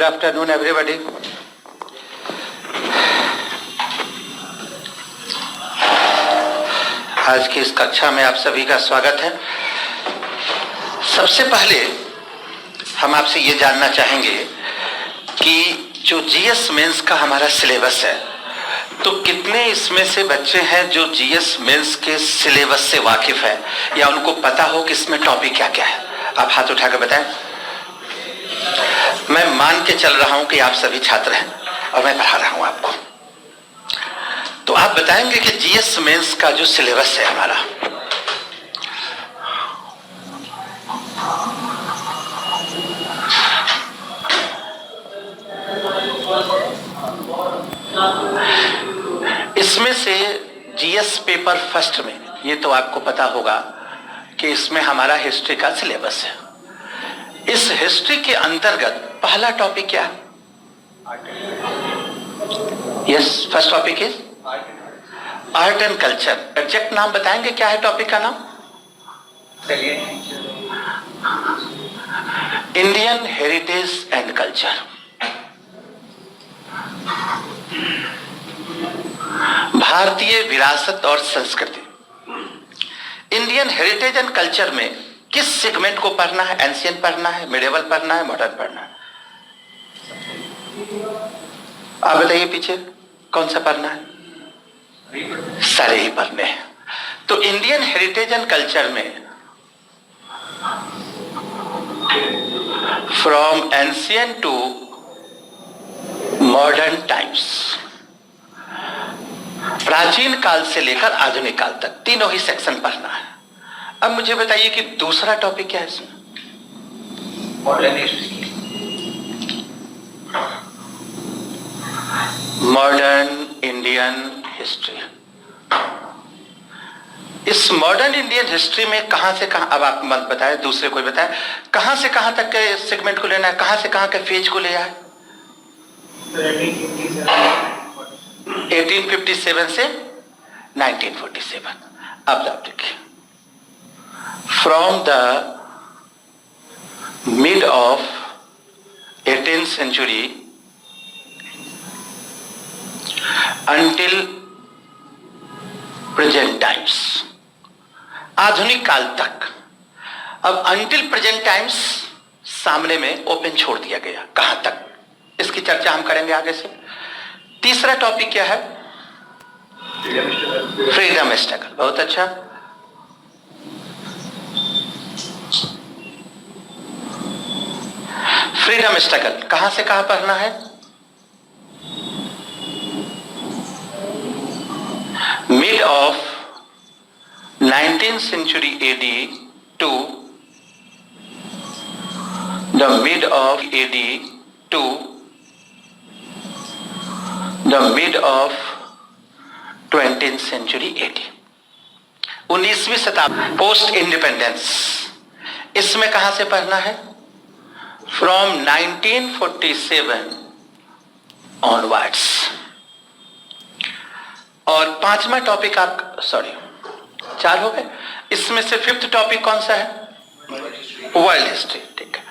Good afternoon, everybody. आज की इस कक्षा में आप सभी का स्वागत है। सबसे पहले हम आपसे ये जानना चाहेंगे कि जो जीएस मेंस का हमारा सिलेबस है, तो कितने इसमें से बच्चे हैं जो जीएस मेंस के सिलेबस से वाकिफ है या उनको पता हो कि इसमें टॉपिक क्या क्या है? आप हाथ उठाकर बताएं। मैं मान के चल रहा हूं कि आप सभी छात्र हैं और मैं पढ़ा रहा हूं आपको, तो आप बताएंगे कि जीएस मेंस का जो सिलेबस है हमारा, इसमें से जीएस पेपर फर्स्ट में, ये तो आपको पता होगा कि इसमें हमारा हिस्ट्री का सिलेबस है। इस हिस्ट्री के अंतर्गत पहला टॉपिक क्या है? Yes, first topic is art and culture. Exact नाम बताएंगे, क्या है टॉपिक का नाम? Indian heritage and culture. भारतीय विरासत और संस्कृति। इंडियन हेरिटेज एंड कल्चर में किस सेगमेंट को पढ़ना है? एंशिएंट पढ़ना है, मिडिवल पढ़ना है, मॉडर्न पढ़ना है? आप बताइए, पीछे कौन सा पढ़ना है? सारे ही पढ़ने हैं। तो इंडियन हेरिटेज एंड कल्चर में from ancient to modern times, प्राचीन काल से लेकर आधुनिक काल तक, तीनों ही सेक्शन पढ़ना है। अब मुझे बताइए कि दूसरा टॉपिक क्या है इसमें? Modern history. Modern Indian history. इस मॉडर्न इंडियन हिस्ट्री में कहां से कहां, अब आप मत बताएं, दूसरे कोई बताए, कहां से कहां तक के सेगमेंट को लेना है, कहां से कहां के फेज को ले आए? 1857 से 1947। अब आप देखिए, from the mid of 18th century until present times, आधुनिक काल तक। अब अंटिल प्रेजेंट टाइम्स सामने में ओपन छोड़ दिया गया, कहां तक, इसकी चर्चा हम करेंगे आगे से। तीसरा टॉपिक क्या है? Freedom struggle. बहुत अच्छा। फ्रीडम स्ट्रगल कहां से कहां पढ़ना है? Mid of 19th century AD to the mid of AD to the mid of 20th century AD, 19वीं शताब्दी, पोस्ट इंडिपेंडेंस। इसमें कहां से पढ़ना है? From 1947 onwards. और पांचवा टॉपिक आप, सॉरी 4 हो गए, इसमें से फिफ्थ टॉपिक कौन सा है? World history. ठीक है।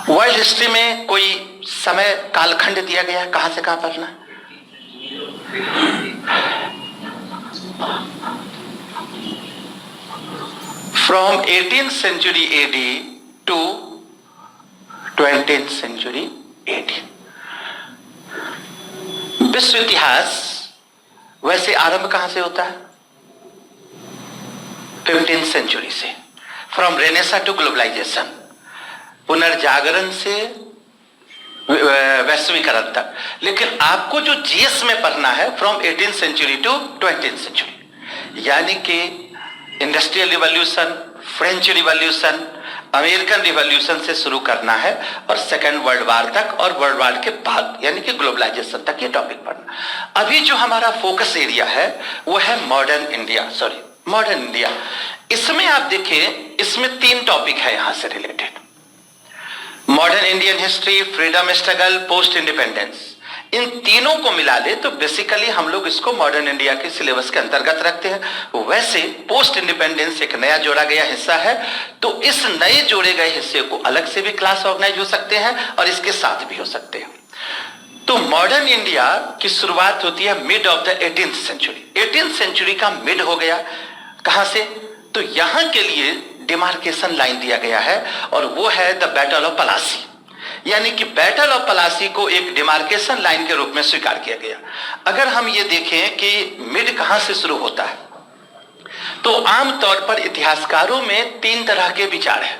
वर्ल्ड हिस्ट्री में कोई समय कालखंड दिया गया है, कहां से कहां पढ़ना है? From 18th century AD to 20th century AD। विश्व इतिहास वैसे आरंभ कहां से होता है? 15th century से, फ्रॉम रेनेसा टू ग्लोबलाइजेशन, पुनर्जागरण से वैश्वीकरण तक। लेकिन आपको जो जीएस में पढ़ना है from 18th century to 20th century, यानी कि industrial revolution, French revolution, American revolution से शुरू करना है और सेकेंड वर्ल्ड वार तक और वर्ल्ड वार के बाद यानी कि ग्लोबलाइजेशन तक ये टॉपिक पढ़ना। अभी जो हमारा फोकस एरिया है वो है modern India, sorry modern India. इसमें आप देखिए, इसमें 3 टॉपिक है यहां से related. Modern Indian history, freedom struggle, post independence. इन तीनों को मिला ले तो बेसिकली हम लोग इसको मॉडर्न इंडिया के सिलेबस के अंतर्गत रखते हैं। वैसे पोस्ट इंडिपेंडेंस एक नया जोड़ा गया हिस्सा है, तो इस नए जोड़े गए हिस्से को अलग से भी क्लास ऑर्गेनाइज हो सकते हैं और इसके साथ भी हो सकते हैं। तो मॉडर्न इंडिया की शुरुआत होती है mid of the 18th century. 18th century का मिड हो गया कहां से, तो यहां के लिए डिमार्केशन लाइन दिया गया है और वो है द बैटल ऑफ पलासी। यानी कि बैटल ऑफ पलासी को एक डिमार्केशन लाइन के रूप में स्वीकार किया गया। अगर हम ये देखें कि मिड कहां से शुरू होता है, तो आमतौर पर इतिहासकारों में तीन तरह के विचार है,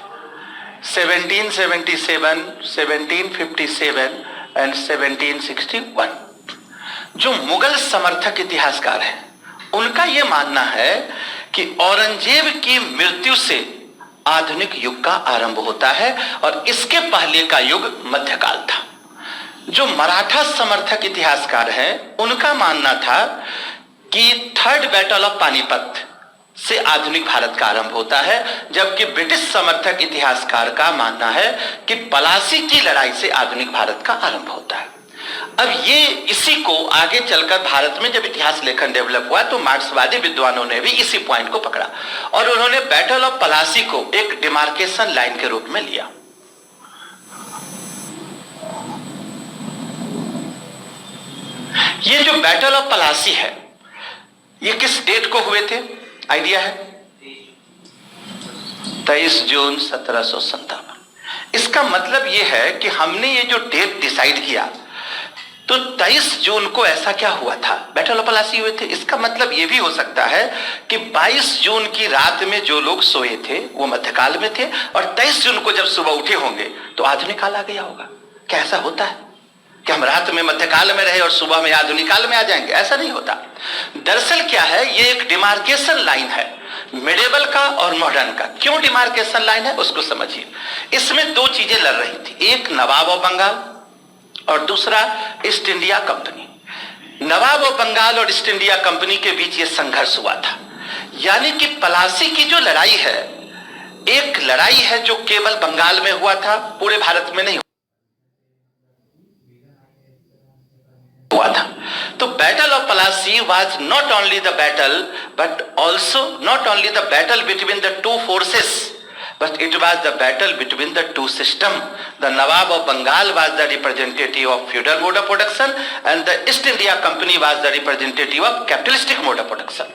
1777, 1757 एंड 1761। जो मुगल समर्थक इतिहासकार हैं उनका यह मानना है कि औरंगजेब की मृत्यु से आधुनिक युग का आरंभ होता है और इसके पहले का युग मध्यकाल था। जो मराठा समर्थक इतिहासकार हैं उनका मानना था कि थर्ड बैटल ऑफ पानीपत से आधुनिक भारत का आरंभ होता है, जबकि ब्रिटिश समर्थक इतिहासकार का मानना है कि पलासी की लड़ाई से आधुनिक भारत का आरंभ होता है। अब ये इसी को आगे चलकर भारत में जब इतिहास लेखन डेवलप हुआ तो मार्क्सवादी विद्वानों ने भी इसी पॉइंट को पकड़ा और उन्होंने बैटल ऑफ पलासी को एक डिमार्केशन लाइन के रूप में लिया। ये जो बैटल ऑफ पलासी है ये किस डेट को हुए थे, आइडिया है? 23 जून 1757। इसका मतलब यह है कि हमने ये जो डेट डिसाइड किया तो 23 जून को ऐसा क्या हुआ था, बैटल ऑफ पलासी हुए थे। इसका मतलब यह भी हो सकता है कि 22 जून की रात में जो लोग सोए थे वो मध्यकाल में थे और 23 जून को जब सुबह उठे होंगे तो आधुनिक काल आ गया होगा। क्या ऐसा होता है कि हम रात में मध्यकाल में रहे और सुबह में आधुनिक काल में आ जाएंगे? ऐसा नहीं होता। दरअसल क्या है, ये एक डिमार्केशन लाइन है मिडेवल का और मॉडर्न का। क्यों डिमार्केशन लाइन है उसको समझिए। इसमें दो चीजें लड़ रही थी, एक नवाब ऑफ बंगाल और दूसरा East India company. Nawab of Bengal और ईस्ट इंडिया कंपनी के बीच ये संघर्ष हुआ था। यानी कि पलासी की जो लड़ाई है एक लड़ाई है जो केवल बंगाल में हुआ था, पूरे भारत में नहीं हुआ था। तो battle of Plassey was not only the battle but also not only the battle between the two forces but it was the battle between the two systems. The Nawab of Bengal was the representative of feudal mode of production and the East India Company was the representative of capitalistic mode of production.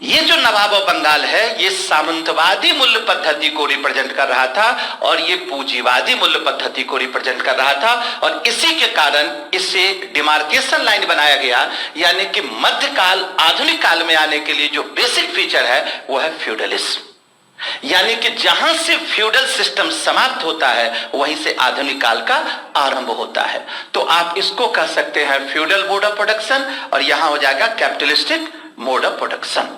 ये जो नवाब of Bengal है ये सामंतवादी मूल्य पद्धति को represent कर रहा था और ये पूंजीवादी मूल्य पद्धति को रिप्रेजेंट कर रहा था और इसी के कारण इसे डिमार्केशन लाइन बनाया गया। यानी कि मध्यकाल आधुनिक काल में आने के लिए जो बेसिक फीचर है वो है फ्यूडलिज्म। यानी कि जहां से फ्यूडल सिस्टम समाप्त होता है वहीं से आधुनिक काल का आरंभ होता है। तो आप इसको कह सकते हैं फ्यूडल मोड ऑफ प्रोडक्शन और यहां हो जाएगा कैपिटलिस्टिक मोड ऑफ प्रोडक्शन।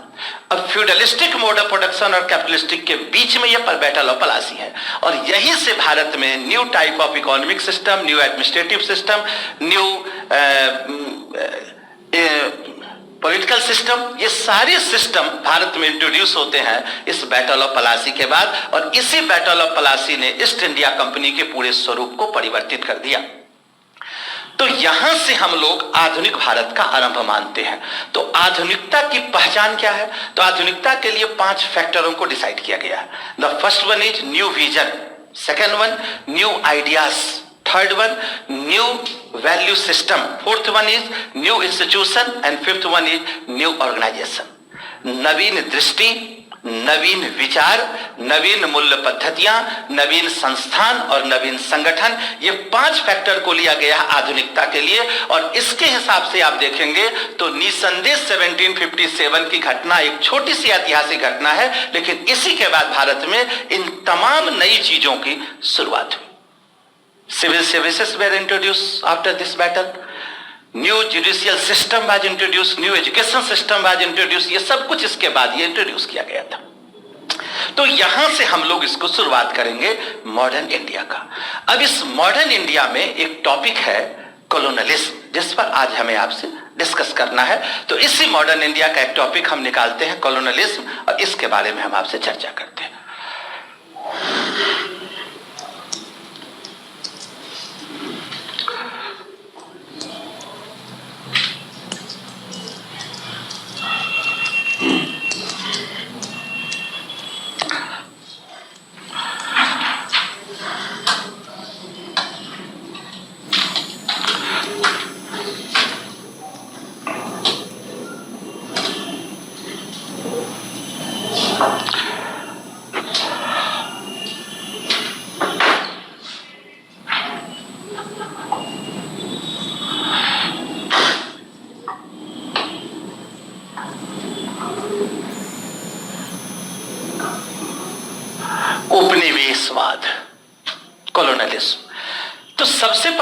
अब फ्यूडलिस्टिक मोड ऑफ प्रोडक्शन और कैपिटलिस्टिक के बीच में यह बैटल ऑफ पलासी है और यहीं से भारत में new type of economic system, new administrative system, new political system, ये सारे सिस्टम भारत में इंट्रोड्यूस होते हैं इस बैटल ऑफ पलासी के बाद और इसी बैटल ऑफ पलासी ने ईस्ट इंडिया कंपनी के पूरे स्वरूप को परिवर्तित कर दिया। तो यहां से हम लोग आधुनिक भारत का आरंभ मानते हैं। तो आधुनिकता की पहचान क्या है, तो आधुनिकता के लिए 5 फैक्टरों को डिसाइड किया गया है। The first one is new vision, second one new ideas, third one new value system, fourth one is new institution and fifth one is new organisation. नवीन दृष्टि, नवीन विचार, नवीन मूल्य पद्धतियां, नवीन संस्थान और नवीन संगठन, ये 5 फैक्टर को लिया गया आधुनिकता के लिए और इसके हिसाब से आप देखेंगे तो निसंदेह 1757 की घटना एक छोटी सी ऐतिहासिक घटना है, लेकिन इसी के बाद भारत में इन तमाम नई चीजों की शुरुआत हुई। Civil services were introduced after this battle. New judicial system was introduced, new education system was introduced. ये सब कुछ इसके बाद ये इंट्रोड्यूस किया गया था। तो यहां से हम लोग इसको शुरुआत करेंगे मॉडर्न इंडिया का। अब इस मॉडर्न इंडिया में एक टॉपिक है कॉलोनियलिज्म, जिस पर आज हमें आपसे डिस्कस करना है। तो इसी मॉडर्न इंडिया का एक टॉपिक हम निकालते हैं कॉलोनियलिज्म और इसके बारे में हम आपसे चर्चा करते हैं।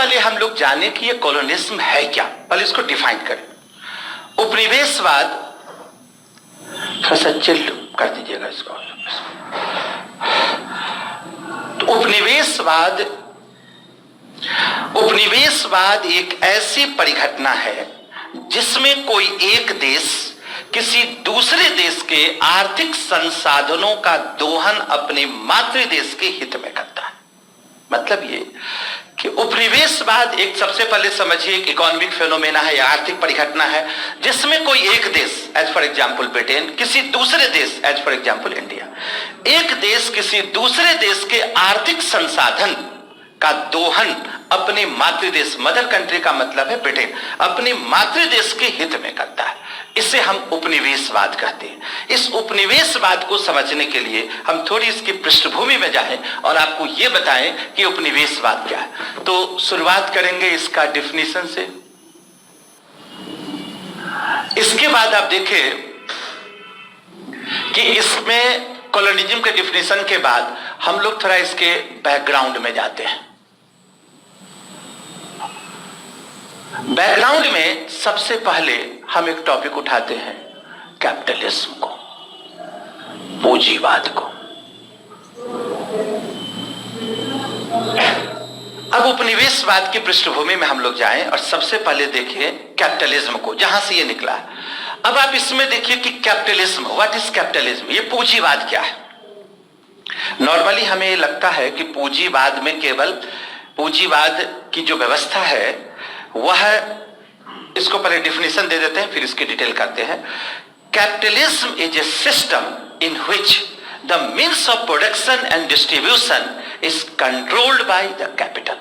पहले हम लोग जाने कि ये कॉलोनिज्म है क्या, पहले इसको डिफाइन करें। उपनिवेशवाद, थोड़ा सा चिल कर दीजिएगा इसको। तो उपनिवेशवाद एक ऐसी परिघटना है जिसमें कोई एक देश किसी दूसरे देश के आर्थिक संसाधनों का दोहन अपने मातृ देश के हित में करता है। मतलब ये कि उपनिवेशवाद एक, सबसे पहले समझिए, एक इकोनॉमिक फेनोमेना है या आर्थिक परिघटना है जिसमें कोई एक देश, एज फॉर एग्जांपल ब्रिटेन, किसी दूसरे देश, एज फॉर एग्जांपल इंडिया, एक देश किसी दूसरे देश के आर्थिक संसाधन का दोहन अपने मातृदेश, मदर कंट्री का मतलब है ब्रिटेन, अपने मातृदेश के हित में करता है। इसे हम उपनिवेशवाद कहते हैं। इस उपनिवेशवाद को समझने के लिए हम थोड़ी इसकी पृष्ठभूमि में जाएं और आपको यह बताएं कि उपनिवेशवाद क्या है। तो शुरुआत करेंगे इसका डिफिनीशन से। इसके बाद आप देखें कि इसमें कॉलोनिज्म के डिफिनीशन के बाद हम लोग थोड़ा इसके बैकग्राउंड में जाते हैं। बैकग्राउंड में सबसे पहले हम एक टॉपिक उठाते हैं, कैपिटलिज्म को, पूंजीवाद को। अब उपनिवेशवाद की पृष्ठभूमि में हम लोग जाएं और सबसे पहले देखिए कैपिटलिज्म को, जहां से ये निकला है। अब आप इसमें देखिए कि कैपिटलिज्म, व्हाट इज कैपिटलिज्म, ये पूंजीवाद क्या है। नॉर्मली हमें लगता है कि पूंजीवाद में केवल पूंजीवाद की जो व्यवस्था है वह, इसको पहले डिफिनेशन दे देते हैं फिर इसकी डिटेल करते हैं। Capitalism is a system in which the means of production and distribution is controlled by the capital.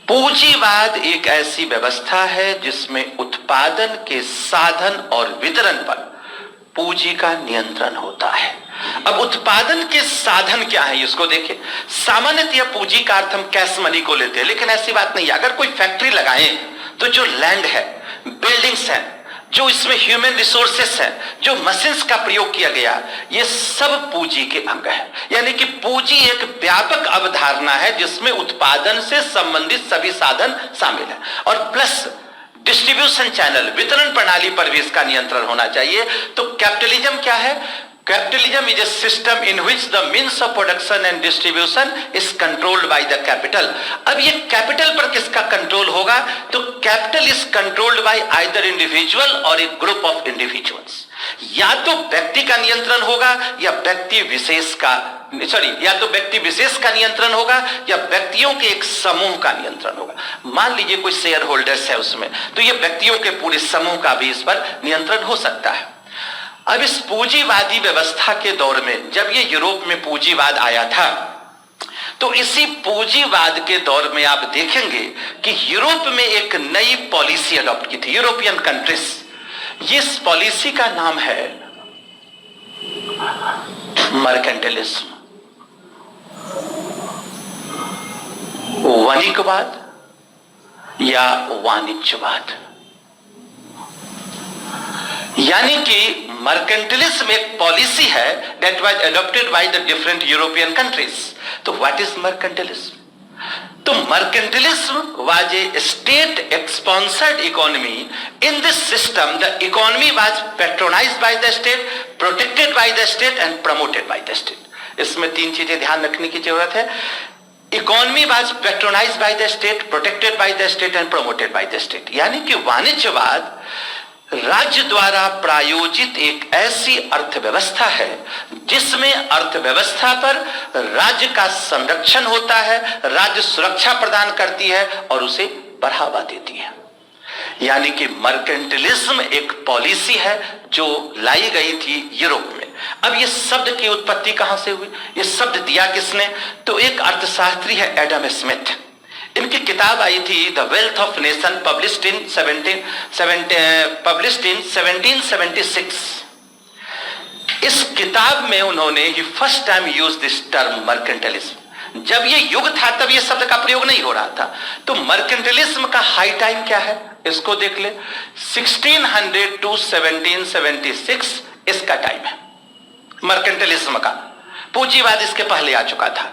पूंजीवाद एक ऐसी व्यवस्था है जिसमें उत्पादन के साधन और वितरण पर पूंजी का नियंत्रण होता है। अब उत्पादन के साधन क्या है इसको देखिए। सामान्यतः पूंजी का अर्थ हम कैश मनी को लेते हैं, लेकिन ऐसी बात नहीं है। अगर कोई फैक्ट्री लगाएं तो जो लैंड है, बिल्डिंग्स हैं, जो इसमें ह्यूमन रिसोर्सेस हैं, जो मशीन्स का प्रयोग किया गया, ये सब पूंजी के अंग है। यानी कि पूंजी एक व्यापक अवधारणा है जिसमें उत्पादन से संबंधित सभी साधन शामिल है और प्लस डिस्ट्रीब्यूशन चैनल, वितरण प्रणाली पर भी इसका नियंत्रण होना चाहिए। तो कैपिटलिज्म क्या है? Capitalism is a system in which the means of production and distribution is controlled by the capital. अब ये कैपिटल पर किसका कंट्रोल होगा? तो capital is controlled by either individual और ए ग्रुप ऑफ इंडिविजुअल्स। या तो व्यक्ति का नियंत्रण होगा या व्यक्ति विशेष का, या तो व्यक्ति विशेष का नियंत्रण होगा या व्यक्तियों के एक समूह का नियंत्रण होगा। मान लीजिए कोई शेयर होल्डर्स है उसमें, तो ये व्यक्तियों के पूरे समूह का भी इस पर नियंत्रण हो सकता है। अब इस पूंजीवादी व्यवस्था के दौर में जब ये यूरोप में पूंजीवाद आया था, तो इसी पूंजीवाद के दौर में आप देखेंगे कि यूरोप में एक नई पॉलिसी अडॉप्ट की थी, यूरोपियन कंट्रीज। इस पॉलिसी का नाम है मर्केंटिलिज्म, वणिकवाद या वाणिज्यवाद। यानी कि मर्केंटिलिज्म एक पॉलिसी है that was adopted by the different European countries. तो व्हाट इज मर्केंटिलिज्म? तो mercantilism was a state sponsored economy. In this system the economy was patronised by the state, protected by the state and promoted by the state. इसमें तीन चीजें ध्यान रखने की जरूरत है। Economy was patronised by the state, protected by the state and promoted by the state. यानी कि वाणिज्यवाद राज्य द्वारा प्रायोजित एक ऐसी अर्थव्यवस्था है जिसमें अर्थव्यवस्था पर राज्य का संरक्षण होता है, राज्य सुरक्षा प्रदान करती है और उसे बढ़ावा देती है। यानी कि मर्केंटिलिज्म एक पॉलिसी है जो लाई गई थी यूरोप में। अब ये शब्द की उत्पत्ति कहां से हुई? ये शब्द दिया किसने? तो एक अर्थशास्त्री है एडम स्मिथ। इनकी किताब आई थी the wealth of nation, published in 1776। इस किताब में उन्होंने ही first time use this term mercantilism. जब ये युग था तब ये शब्द का प्रयोग नहीं हो रहा था। तो मर्केंटिलिज्म का हाई टाइम क्या है इसको देख ले, 1600 टू 1776 इसका टाइम है मर्केंटिलिज्म का। पूंजीवाद इसके पहले आ चुका था।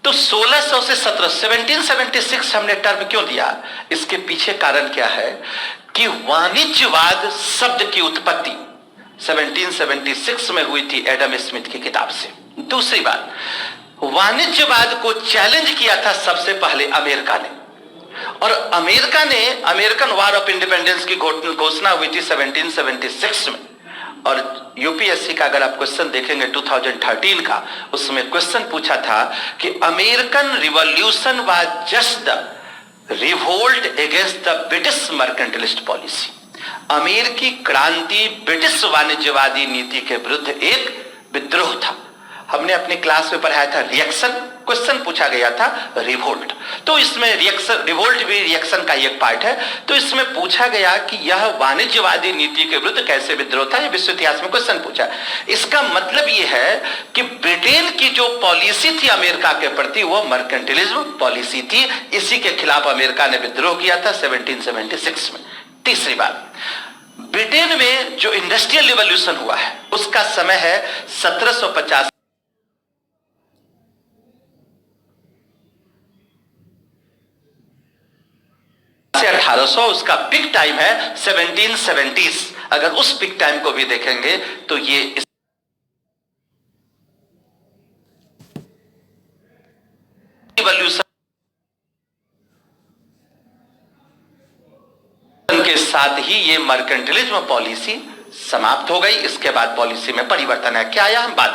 तो 1600 से 1776 हमने टर्म क्यों दिया? इसके पीछे कारण क्या है कि वाणिज्यवाद शब्द की उत्पत्ति 1776 में हुई थी एडम स्मिथ की किताब से। दूसरी बात, वाणिज्यवाद को चैलेंज किया था सबसे पहले अमेरिका ने, और अमेरिका ने अमेरिकन वॉर ऑफ इंडिपेंडेंस की घोषणा हुई थी 1776 में। और यूपीएससी का अगर आप क्वेश्चन देखेंगे 2013 का, उसमें क्वेश्चन पूछा था कि American revolution was just the revolt against the British mercantilist policy. अमेरिकी क्रांति ब्रिटिश वाणिज्यवादी नीति के विरुद्ध एक विद्रोह था। हमने अपनी क्लास में पढ़ाया था रिएक्शन, क्वेश्चन पूछा गया था रिवोल्ट, तो इसमें रिएक्शन, रिवोल्ट भी रिएक्शन का एक पार्ट है। तो इसमें पूछा गया कि यह वाणिज्यवादी नीति के विरुद्ध कैसे विद्रोह था, यह विश्व इतिहास में क्वेश्चन पूछा। इसका मतलब यह है कि ब्रिटेन की जो पॉलिसी थी अमेरिका के प्रति, वो मर्केंटिलिज्म पॉलिसी थी। इसी के खिलाफ अमेरिका ने विद्रोह किया था 1776 में। तीसरी बात, ब्रिटेन में जो इंडस्ट्रियल रिवॉल्यूशन हुआ है उसका समय है 1750 से 1800, उसका पिक टाइम है 1770s। अगर उस पिक टाइम को भी देखेंगे तो ये रिवॉल्यूशन के साथ ही ये मर्केंटिलिज्म पॉलिसी समाप्त हो गई। इसके बाद पॉलिसी में परिवर्तन है। क्या आया, हम बात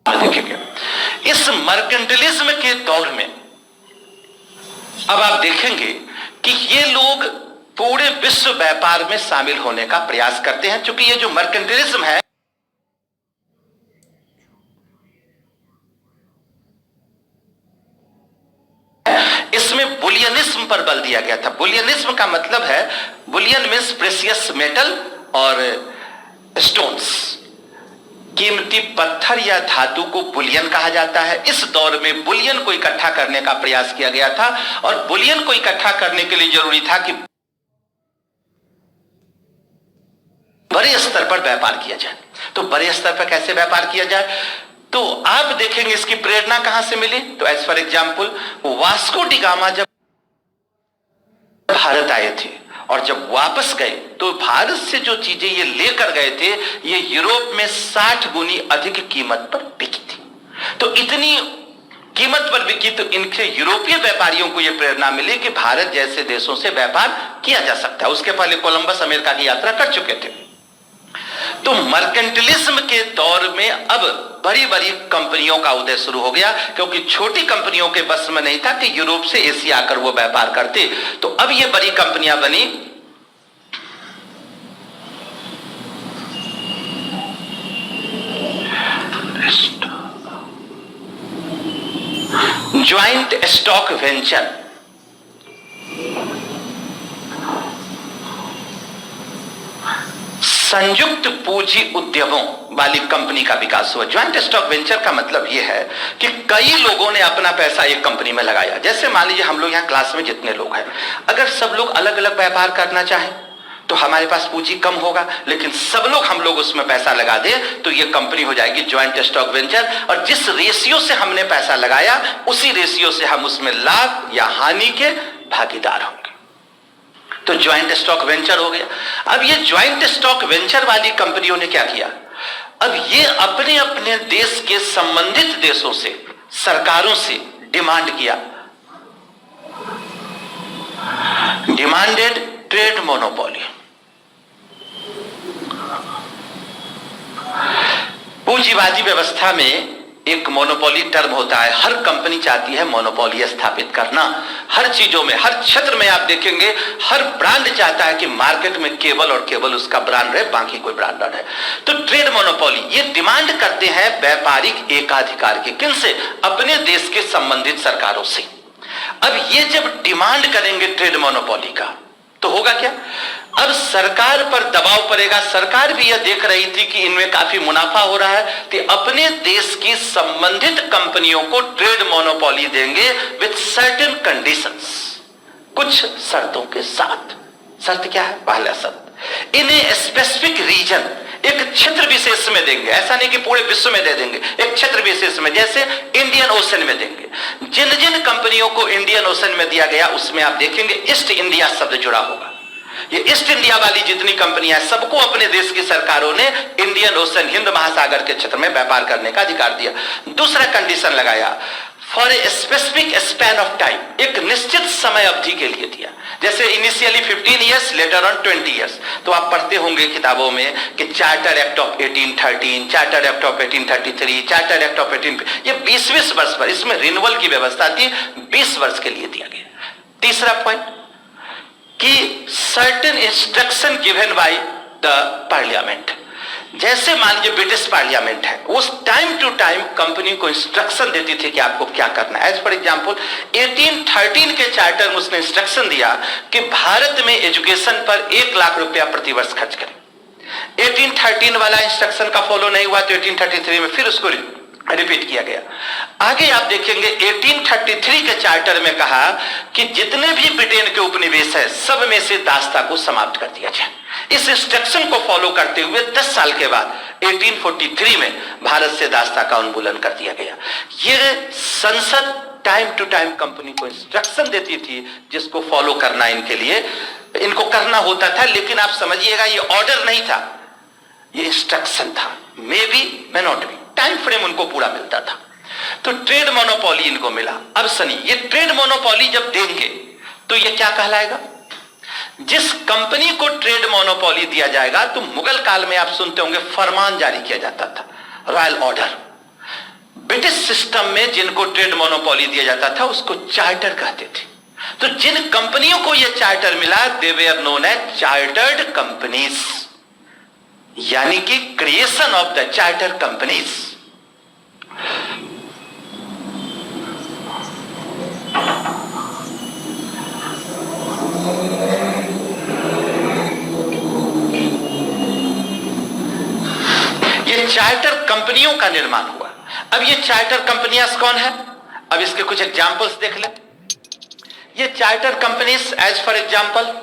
देखेंगे। इस मर्केंटिलिज्म के दौर में अब आप देखेंगे कि ये लोग पूरे विश्व व्यापार में शामिल होने का प्रयास करते हैं। क्योंकि ये जो मर्केंटिलिज्म है, इसमें बुलियनिज्म पर बल दिया गया था। बुलियनिज्म का मतलब है, बुलियन मीन्स प्रेशियस मेटल और स्टोन्स, कीमती पत्थर या धातु को बुलियन कहा जाता है। इस दौर में बुलियन को इकट्ठा करने का प्रयास किया गया था, और बुलियन को इकट्ठा करने के लिए जरूरी था कि बड़े स्तर पर व्यापार किया जाए। तो बड़े स्तर पर कैसे व्यापार किया जाए, तो आप देखेंगे इसकी प्रेरणा कहां से मिली। तो as for example, Vasco da Gama जब भारत आए थे और जब वापस गए तो भारत से जो चीजें ये लेकर गए थे, ये यूरोप में 60 गुनी अधिक कीमत पर बिकी थी। तो इतनी कीमत पर बिकी तो इनके यूरोपीय व्यापारियों को यह प्रेरणा मिली कि भारत जैसे देशों से व्यापार किया जा सकता है। उसके पहले कोलंबस अमेरिका की यात्रा कर चुके थे। तो मर्केंटिलिज्म के दौर में अब बड़ी बड़ी कंपनियों का उदय शुरू हो गया, क्योंकि छोटी कंपनियों के बस में नहीं था कि यूरोप से एशिया आकर वो व्यापार करते। तो अब ये बड़ी कंपनियां बनी। ज्वाइंट स्टॉक वेंचर, संयुक्त पूंजी उद्यमों वाली कंपनी का विकास हुआ। ज्वाइंट स्टॉक वेंचर का मतलब यह है कि कई लोगों ने अपना पैसा एक कंपनी में लगाया। जैसे मान लीजिए हम लोग यहां क्लास में जितने लोग हैं, अगर सब लोग अलग अलग व्यापार करना चाहें तो हमारे पास पूंजी कम होगा, लेकिन सब लोग हम लोग उसमें पैसा लगा दें तो यह कंपनी हो जाएगी ज्वाइंट स्टॉक वेंचर। और जिस रेशियो से हमने पैसा लगाया, उसी रेशियो से हम उसमें लाभ या हानि के भागीदार होंगे। तो ज्वाइंट स्टॉक वेंचर हो गया। अब ये ज्वाइंट स्टॉक वेंचर वाली कंपनियों ने क्या किया, अब ये अपने अपने देश के संबंधित देशों से, सरकारों से डिमांड किया, डिमांडेड ट्रेड मोनोपोली। पूंजीवादी व्यवस्था में एक मोनोपोली टर्म होता है। हर कंपनी चाहती है मोनोपोली स्थापित करना। हर चीजों में, हर क्षेत्र में आप देखेंगे हर ब्रांड चाहता है कि मार्केट में केवल और केवल उसका ब्रांड रहे, बाकी कोई ब्रांड ना रहे। तो ट्रेड मोनोपोली ये डिमांड करते हैं व्यापारिक एकाधिकार की। किनसे? अपने देश के संबंधित सरकारों से। अब ये जब डिमांड करेंगे ट्रेड मोनोपोली का, तो होगा क्या, अब सरकार पर दबाव पड़ेगा। सरकार भी यह देख रही थी कि इनमें काफी मुनाफा हो रहा है, तो अपने देश की संबंधित कंपनियों को ट्रेड मोनोपोली देंगे विथ सर्टेन कंडीशंस, कुछ शर्तों के साथ। शर्त क्या है? पहला शर्त, इन ए स्पेसिफिक रीजन एक क्षेत्र विशेष में देंगे, ऐसा नहीं कि पूरे विश्व में दे देंगे, एक क्षेत्र विशेष में, जैसे इंडियन ओशन में देंगे। जिन जिन कंपनियों को इंडियन ओशन में दिया गया उसमें आप देखेंगे ईस्ट इंडिया शब्द जुड़ा होगा। ये ईस्ट इंडिया वाली जितनी कंपनियां हैं सबको अपने देश की सरकारों ने इंडियन ओशन, हिंद महासागर के क्षेत्र में व्यापार करने का अधिकार दिया। दूसरा कंडीशन लगाया, for a specific span of time, एक निश्चित समय अवधि के लिए दिया। जैसे initially 15 years, later on 20 years. तो आप पढ़ते होंगे किताबों में कि charter act of 1813, charter act of 1833, charter act of 18, ये 20-20 वर्ष पर, इसमें रिन्यूअल की व्यवस्था थी, 20 वर्ष के लिए दिया गया। तीसरा पॉइंट कि certain instruction given by the parliament, जैसे मान लीजिए ब्रिटिश पार्लियामेंट है, उस टाइम टू टाइम कंपनी को इंस्ट्रक्शन देती थी कि आपको क्या करना है। एज फॉर एग्जांपल 1813 के चार्टर में उसने इंस्ट्रक्शन दिया कि भारत में एजुकेशन पर 1 लाख रुपया प्रतिवर्ष खर्च करें। 1813 वाला इंस्ट्रक्शन का फॉलो नहीं हुआ तो 1833 में फिर उसको रिपीट किया गया। आगे आप देखेंगे 1833 के चार्टर में कहा कि जितने भी ब्रिटेन के उपनिवेश है सब में से दास्ता को समाप्त कर दिया जाए। इस इंस्ट्रक्शन को फॉलो करते हुए 10 साल के बाद 1843 में भारत से दास्ता का उन्मूलन कर दिया गया। ये संसद टाइम टू टाइम कंपनी को इंस्ट्रक्शन देती थी जिसको फॉलो करना इनके लिए, इनको करना होता था। लेकिन आप समझिएगा ये ऑर्डर नहीं था, ये इंस्ट्रक्शन था। May be may not be, time frame उनको पूरा मिलता था। तो ट्रेड मोनोपोली इनको मिला। अब सुनिए, ये ट्रेड मोनोपोली जब देंगे तो ये क्या कहलाएगा? जिस कंपनी को ट्रेड मोनोपोली दिया जाएगा, तो मुगल काल में आप सुनते होंगे फरमान जारी किया जाता था, रॉयल ऑर्डर। ब्रिटिश सिस्टम में जिनको ट्रेड मोनोपोली दिया जाता था उसको चार्टर कहते थे। तो जिन कंपनियों को यह चार्टर मिला, they were known as chartered companies, यानी कि creation of the charter companies. ये चार्टर कंपनियों का निर्माण हुआ। अब ये चार्टर कंपनियां कौन है? अब इसके कुछ एग्जांपल्स देख लें। ये charter companies as for example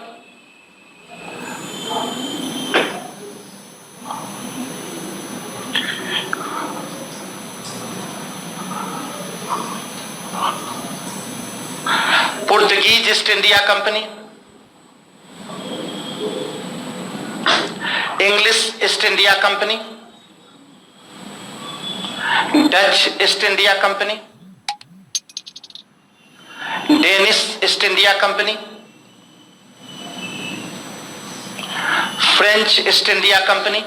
Portuguese East India company, English East India company, Dutch East India company, Danish East India company, French East India company,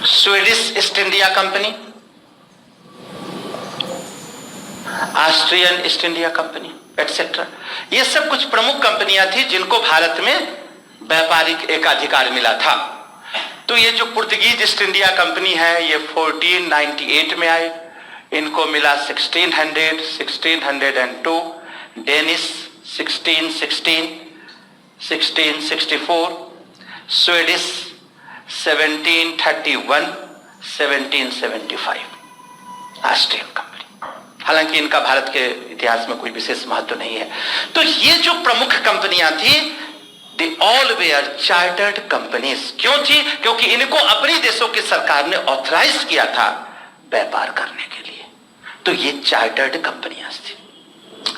Swedish East India company, Austrian East India company, etcetera. ये सब कुछ प्रमुख कंपनियां थी जिनको भारत में व्यापारिक एकाधिकार मिला था। तो ये जो पुर्तगीज ईस्ट इंडिया कंपनी है ये 1498 में आए, इनको मिला 1600, 1602, डेनिश 1616, 1664, स्वीडिश 1731, 1775, ऑस्ट्रियन कंपनी। हालांकि इनका भारत के इतिहास में कोई विशेष महत्व नहीं है। तो ये जो प्रमुख कंपनियां थी, they all were chartered companies. क्यों थी? क्योंकि इनको अपने देशों की सरकार ने ऑथराइज किया था व्यापार करने के लिए। तो ये चार्टर्ड कंपनियां थी।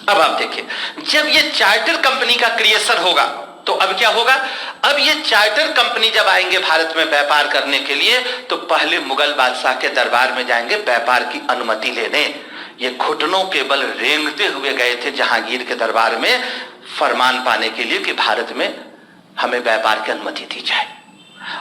अब आप देखिए, जब ये चार्टर कंपनी का क्रिएशन होगा तो अब क्या होगा? अब ये चार्टर कंपनी जब आएंगे भारत में व्यापार करने के लिए तो पहले मुगल बादशाह के दरबार में जाएंगे व्यापार की अनुमति लेने। ये घुटनों के बल रेंगते हुए गए थे जहांगीर के दरबार में फरमान पाने के लिए कि भारत में हमें व्यापार की अनुमति दी जाए।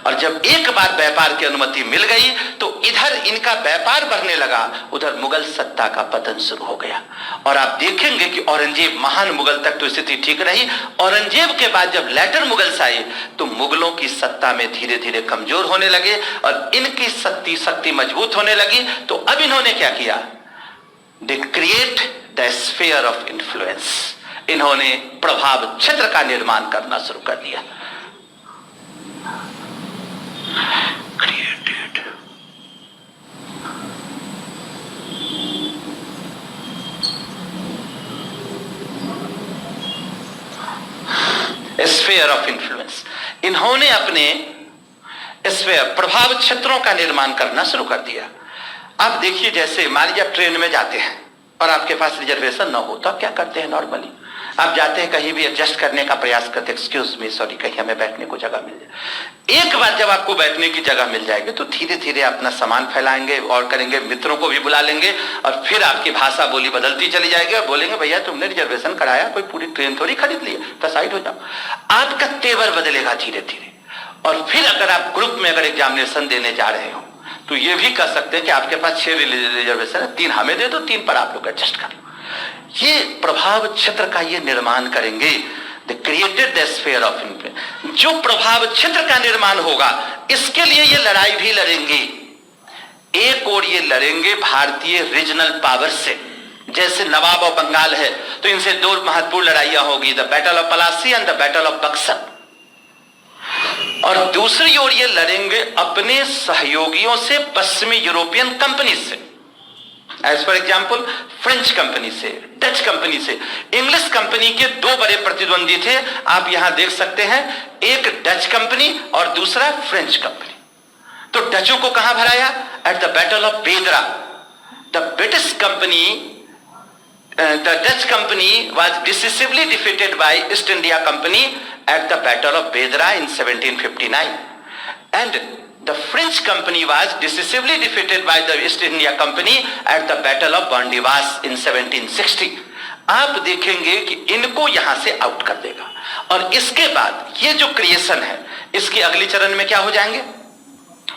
और जब एक बार व्यापार की अनुमति मिल गई तो इधर इनका व्यापार बढ़ने लगा, उधर मुगल सत्ता का पतन शुरू हो गया। और आप देखेंगे कि औरंगजेब, महान मुगल तक तो स्थिति ठीक रही, औरंगजेब के बाद जब लेटर मुगल्स आए तो मुगलों की सत्ता में धीरे धीरे कमजोर होने लगे और इनकी शक्ति मजबूत होने लगी। तो अब इन्होंने क्या किया? They create the sphere of influence. इन्होंने प्रभाव क्षेत्र का निर्माण करना शुरू कर दिया। Created sphere of influence. इन्होंने अपने स्फीयर प्रभाव क्षेत्रों का निर्माण करना शुरू कर दिया। आप देखिए, जैसे मान लीजिए आप ट्रेन में जाते हैं और आपके पास रिजर्वेशन ना हो तो आप क्या करते हैं? नॉर्मली आप जाते हैं, कहीं भी एडजस्ट करने का प्रयास करते हैं, एक्सक्यूज मी सॉरी, कहीं हमें बैठने को जगह मिल जाए। एक बार जब आपको बैठने की जगह मिल जाएगी तो धीरे धीरे अपना सामान फैलाएंगे और करेंगे, मित्रों को भी बुला लेंगे और फिर आपकी भाषा बोली बदलती चली जाएगी और बोलेंगे भैया तुमने रिजर्वेशन कराया, कोई पूरी ट्रेन थोड़ी खरीद ली, तो साइड हो जाओ। आपका तेवर बदलेगा धीरे धीरे। और फिर अगर आप ग्रुप में अगर एग्जामिनेशन देने जा रहे हो तो ये भी कर सकते हैं कि आपके पास 6 रिजर्वेशन है, 3 हमें दे दो, 3 पर आप लोग एडजस्ट कर लो। ये प्रभाव क्षेत्र का ये निर्माण करेंगे। They created the sphere of influence। जो प्रभाव क्षेत्र का निर्माण होगा इसके लिए ये लड़ाई भी लड़ेंगे। एक और ये लड़ेंगे भारतीय रीजनल पावर से, जैसे नवाब और बंगाल है तो इनसे 2 महत्वपूर्ण लड़ाइयां होगी, the battle of Plassey and the battle of Buxar. और दूसरी ओर ये लड़ेंगे अपने सहयोगियों से, पश्चिमी यूरोपियन कंपनी से, एज फॉर एग्जाम्पल फ्रेंच कंपनी से, डच कंपनी से। इंग्लिश कंपनी के 2 बड़े प्रतिद्वंदी थे, आप यहां देख सकते हैं, एक डच कंपनी और दूसरा फ्रेंच कंपनी। तो डचों को कहां भराया? एट द बैटल ऑफ बेदरा। The British company, the Dutch company was decisively defeated by east India company at the battle of Bedra in 1759, and the French company was decisively defeated by the East India Company at the battle of Bandivas in 1760। आप देखेंगे कि इनको यहां से out कर देगा और इसके बाद ये जो क्रिएशन है इसके अगले चरण में क्या हो जाएंगे,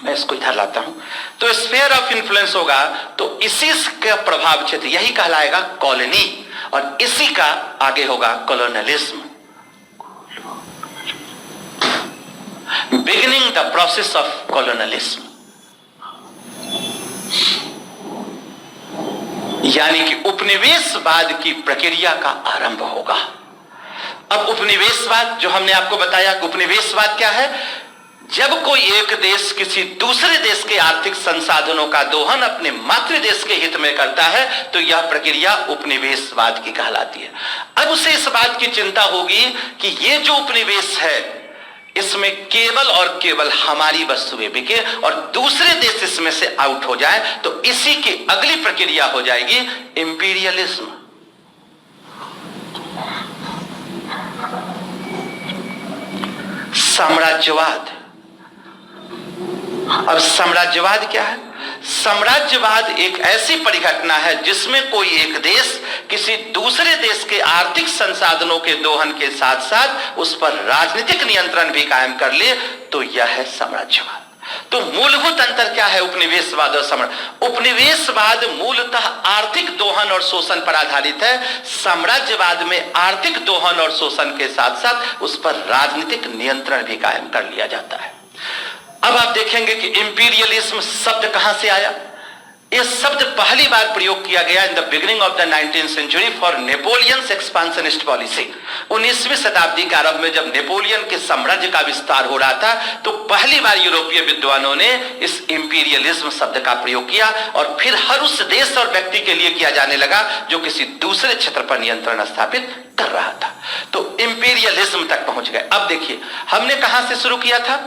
मैं इसको इधर लाता हूं। तो स्फीयर ऑफ इन्फ्लुएंस होगा तो इसी का प्रभाव क्षेत्र यही कहलाएगा कॉलोनी, और इसी का आगे होगा colonialism. Beginning the process of colonialism, यानी कि उपनिवेशवाद की प्रक्रिया का आरंभ होगा। अब उपनिवेशवाद जो हमने आपको बताया कि उपनिवेशवाद क्या है, जब कोई एक देश किसी दूसरे देश के आर्थिक संसाधनों का दोहन अपने मातृ देश के हित में करता है तो यह प्रक्रिया उपनिवेशवाद की कहलाती है। अब उसे इस बात की चिंता होगी कि ये जो उपनिवेश है इसमें केवल और केवल हमारी वस्तुएं बिके और दूसरे देश इसमें से आउट हो जाए, तो इसी की अगली प्रक्रिया हो जाएगी इंपीरियलिज्म। साम्राज्यवाद। अब साम्राज्यवाद क्या है? साम्राज्यवाद एक ऐसी परिघटना है जिसमें कोई एक देश किसी दूसरे देश के आर्थिक संसाधनों के दोहन के साथ साथ उस पर राजनीतिक नियंत्रण भी कायम कर ले, तो यह है साम्राज्यवाद। तो मूलभूत अंतर क्या है उपनिवेशवाद और साम्राज्यवाद? उपनिवेशवाद मूलतः आर्थिक दोहन और शोषण पर आधारित है, साम्राज्यवाद में आर्थिक दोहन और शोषण के साथ साथ उस पर राजनीतिक नियंत्रण भी कायम कर लिया जाता है। अब आप देखेंगे कि इंपीरियलिज्म शब्द कहां से आया। यह शब्द पहली बार प्रयोग किया गया in the beginning of the 19th century for Napoleon's expansionist policy. 19वीं शताब्दी के आरंभ में जब नेपोलियन के साम्राज्य का विस्तार हो रहा था तो पहली बार यूरोपीय विद्वानों ने इस इंपीरियलिज्म शब्द का प्रयोग किया और फिर हर उस देश और व्यक्ति के लिए किया जाने लगा जो किसी दूसरे क्षेत्र पर नियंत्रण स्थापित कर रहा था। तो इंपीरियलिज्म तक पहुंच गए। अब देखिए हमने कहां से शुरू किया था,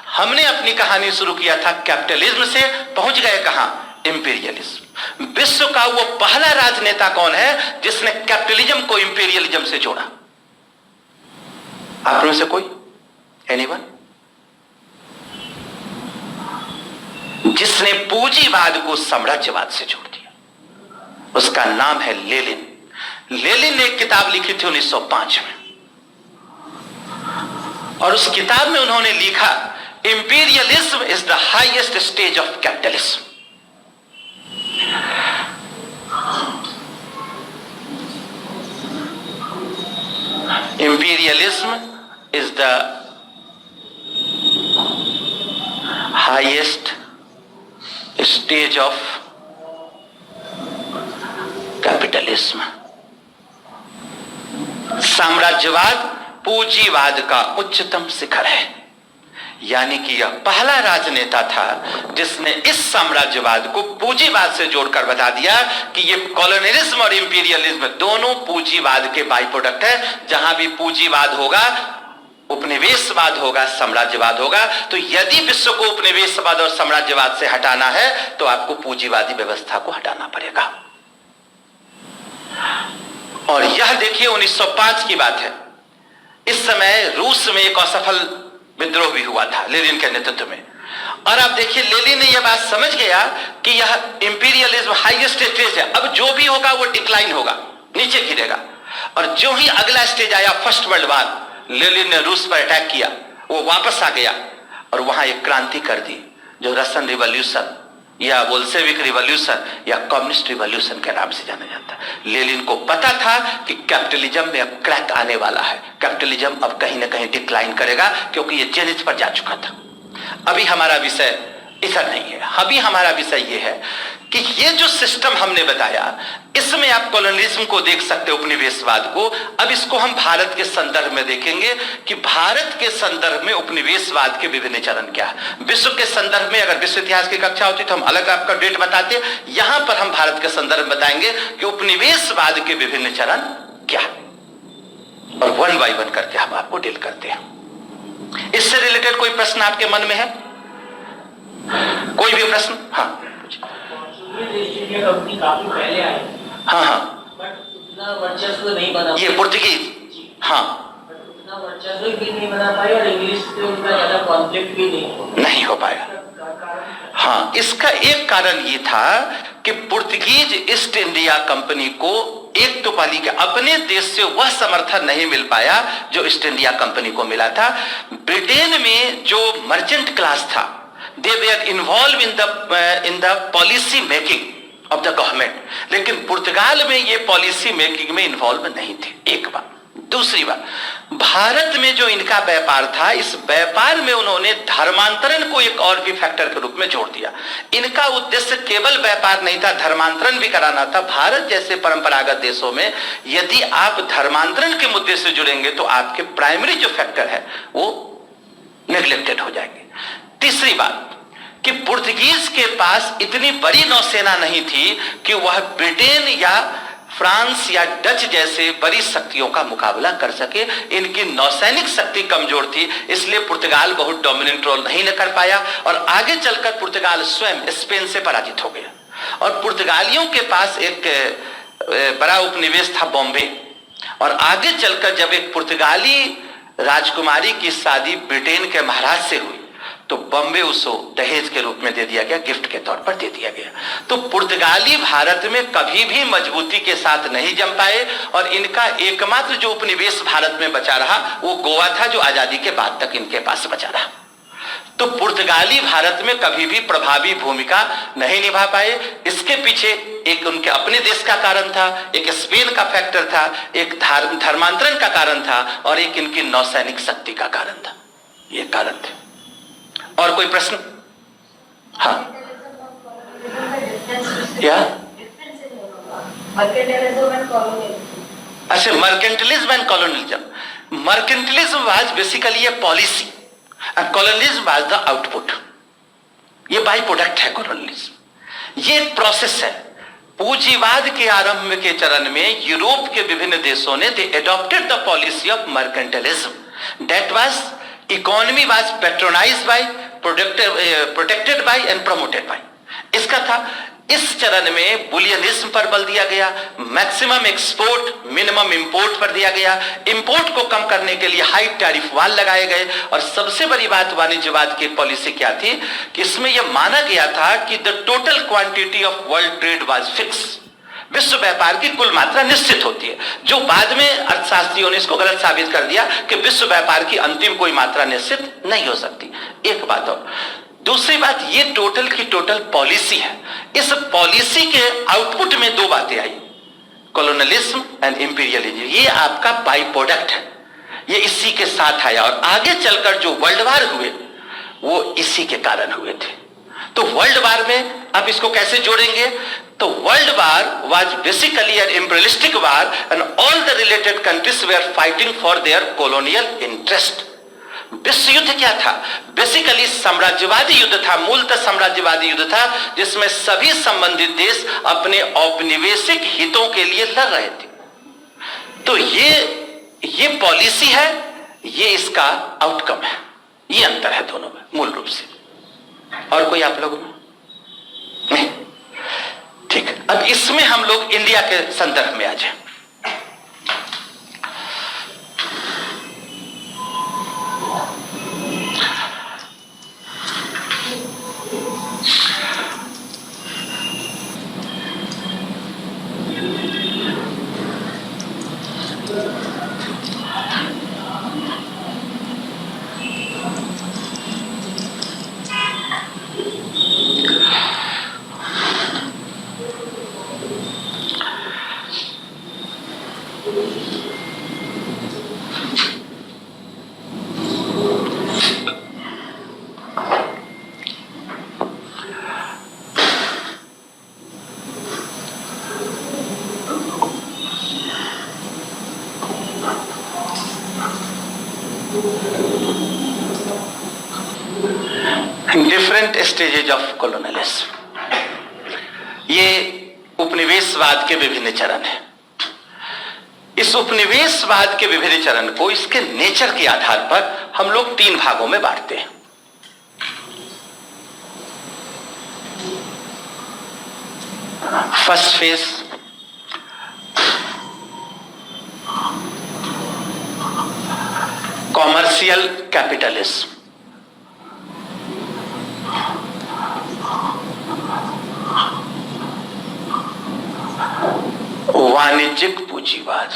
हमने अपनी कहानी शुरू किया था कैपिटलिज्म से, पहुंच गए कहां, इंपीरियलिज्म। विश्व का वो पहला राजनेता कौन है जिसने कैपिटलिज्म को इंपीरियलिज्म से जोड़ा? आप में से कोई, एनीवन? जिसने पूंजीवाद को साम्राज्यवाद से जोड़ दिया, उसका नाम है लेनिन। लेनिन ने एक किताब लिखी थी 1905 में और उस किताब में उन्होंने लिखा imperialism is the highest stage of capitalism. Imperialism is the highest stage of capitalism। साम्राज्यवाद पूंजीवाद का उच्चतम शिखर है, यानी कि यह पहला राजनेता था जिसने इस साम्राज्यवाद को पूंजीवाद से जोड़कर बता दिया कि ये कॉलोनियलिज्म और इंपीरियलिज्म दोनों पूंजीवाद के बाई प्रोडक्ट है। जहां भी पूंजीवाद होगा उपनिवेशवाद होगा, साम्राज्यवाद होगा। तो यदि विश्व को उपनिवेशवाद और साम्राज्यवाद से हटाना है तो आपको पूंजीवादी व्यवस्था को हटाना पड़ेगा। और यह देखिए 1905 की बात है। इस समय रूस में एक असफल विद्रोह भी हुआ था लेनिन के नेतृत्व में। और आप देखिए लेनिन ने यह बात समझ गया कि यह इंपीरियलिज्म हाईएस्ट स्टेज है, अब जो भी होगा वो डिक्लाइन होगा, नीचे गिरेगा। और जो ही अगला स्टेज आया फर्स्ट वर्ल्ड वॉर, लेनिन ने रूस पर अटैक किया, वो वापस आ गया और वहां एक क्रांति कर दी जो रशियन रिवॉल्यूशन या बोल्शेविक रिवॉल्यूशन या कम्युनिस्ट रिवॉल्यूशन के नाम से जाना जाता है। लेनिन को पता था कि कैपिटलिज्म में अब क्रैक आने वाला है, कैपिटलिज्म अब कहीं ना कहीं डिक्लाइन करेगा, क्योंकि ये जेनिथ पर जा चुका था। अभी हमारा विषय ऐसा नहीं है, अभी हमारा विषय यह है कि ये जो सिस्टम हमने बताया, इसमें आप कॉलोनियलिज्म को देख सकते हो, उपनिवेशवाद को। अब इसको हम भारत के संदर्भ में देखेंगे कि भारत के संदर्भ में उपनिवेशवाद के विभिन्न चरण क्या है। विश्व के संदर्भ में अगर विश्व इतिहास की कक्षा होती तो हम अलग आपका डेट बताते, यहां पर हम भारत के संदर्भ में बताएंगे कि उपनिवेशवाद के विभिन्न चरण क्या है, और वन बाय वन करके हम आपको डील करते हैं। इससे रिलेटेड कोई प्रश्न आपके मन में है? कोई भी प्रश्न? हाँ कंपनी काफी पहले आई। हाँ, बट उतना वर्चस्व नहीं बना, ये पुर्तगीज, हाँ, बट उतना वर्चस्व भी नहीं बना पाई और इंग्लिश से उनका ज्यादा कॉन्फ्लिक्ट भी नहीं हो पाया। हाँ, इसका एक कारण ये था कि पुर्तगीज ईस्ट इंडिया कंपनी को एक तो पाली के अपने देश से वह समर्थन नहीं मिल पाया जो ईस्ट इंडिया कंपनी को मिला था। ब्रिटेन में जो मर्चेंट क्लास था, they were involved in the policy making of the government, लेकिन पुर्तगाल में ये पॉलिसी मेकिंग में इन्वॉल्व नहीं थे, एक बात। दूसरी बात, भारत में जो इनका व्यापार था, इस व्यापार में उन्होंने धर्मांतरण को एक और भी फैक्टर के रूप में जोड़ दिया। इनका उद्देश्य केवल व्यापार नहीं था, धर्मांतरण भी कराना था। भारत जैसे परंपरागत देशों में यदि आप धर्मांतरण के मुद्दे से जुड़ेंगे तो आपके प्राइमरी जो फैक्टर है वो नेग्लेक्टेड हो जाएंगे। तीसरी बात कि पुर्तगीज के पास इतनी बड़ी नौसेना नहीं थी कि वह ब्रिटेन या फ्रांस या डच जैसे बड़ी शक्तियों का मुकाबला कर सके। इनकी नौसैनिक शक्ति कमजोर थी, इसलिए पुर्तगाल बहुत डोमिनेंट रोल नहीं कर पाया और आगे चलकर पुर्तगाल स्वयं स्पेन से पराजित हो गया। और पुर्तगालियों के पास एक बड़ा उपनिवेश था बॉम्बे, और आगे चलकर जब एक पुर्तगाली राजकुमारी की शादी ब्रिटेन के महाराज से हुई तो बॉम्बे उसको दहेज के रूप में दे दिया गया, गिफ्ट के तौर पर दे दिया गया। तो पुर्तगाली भारत में कभी भी मजबूती के साथ नहीं जम पाए, और इनका एकमात्र जो उपनिवेश भारत में बचा रहा वो गोवा था, जो आजादी के बाद तक इनके पास बचा रहा। तो पुर्तगाली भारत में कभी भी प्रभावी भूमिका नहीं निभा पाए। इसके पीछे एक उनके अपने देश का कारण था, एक स्पेन का फैक्टर था, एक धर्मांतरण का कारण था, और एक इनकी नौसैनिक शक्ति का कारण था। ये कारण थे। और कोई प्रश्न? हाँ, क्या? अच्छा, mercantilism and colonialism. Mercantilism was basically A policy and colonialism was the output. ये बाई प्रोडक्ट है कॉलोनियलिज्म। ये एक प्रोसेस है। पूंजीवाद के आरंभ के चरण में यूरोप के विभिन्न देशों ने they adopted the policy of mercantilism. That was economy was patronised by, protected by and promoted by. इसका था इस चरण में बुलियनिज्म पर बल दिया गया, मैक्सिमम एक्सपोर्ट मिनिमम इंपोर्ट पर दिया गया, इंपोर्ट को कम करने के लिए हाई टैरिफ वाल लगाए गए, और सबसे बड़ी बात वाणिज्यवाद की पॉलिसी क्या थी कि इसमें यह माना गया था कि the total quantity of world trade was fix. विश्व व्यापार की कुल मात्रा निश्चित होती है, जो बाद में अर्थशास्त्रियों ने इसको गलत साबित कर दिया कि विश्व व्यापार की अंतिम कोई मात्रा निश्चित नहीं हो सकती। एक बात और दूसरी बात, ये टोटल की टोटल पॉलिसी है। इस पॉलिसी के आउटपुट में दो बातें आई, कॉलोनियलिज्म एंड इंपीरियलिज्म। ये आपका बाई प्रोडक्ट है, ये इसी के साथ आया, और आगे चलकर जो वर्ल्ड वार हुए वो इसी के कारण हुए थे। तो वर्ल्ड वार में आप इसको कैसे जोड़ेंगे? तो world war was basically an imperialistic war and all the related countries were fighting for their colonial interest. विश्व युद्ध क्या था? बेसिकली साम्राज्यवादी युद्ध था, मूलतः साम्राज्यवादी युद्ध था, जिसमें सभी संबंधित देश अपने औपनिवेशिक हितों के लिए लड़ रहे थे। तो ये पॉलिसी है, ये इसका आउटकम है, ये अंतर है दोनों में मूल रूप से। और कोई आप लोगों में नहीं? ठीक, अब इसमें हम लोग इंडिया के संदर्भ में आ जाए। डिफरेंट स्टेजेज ऑफ कॉलोनियलिज्म, ये उपनिवेशवाद के विभिन्न चरण हैं। इस उपनिवेशवाद के विभिन्न चरण को इसके नेचर के आधार पर हम लोग 3 भागों में बांटते हैं। फर्स्ट फेज कॉमर्शियल कैपिटलिज्म, वाणिज्यिक पूंजीवाद।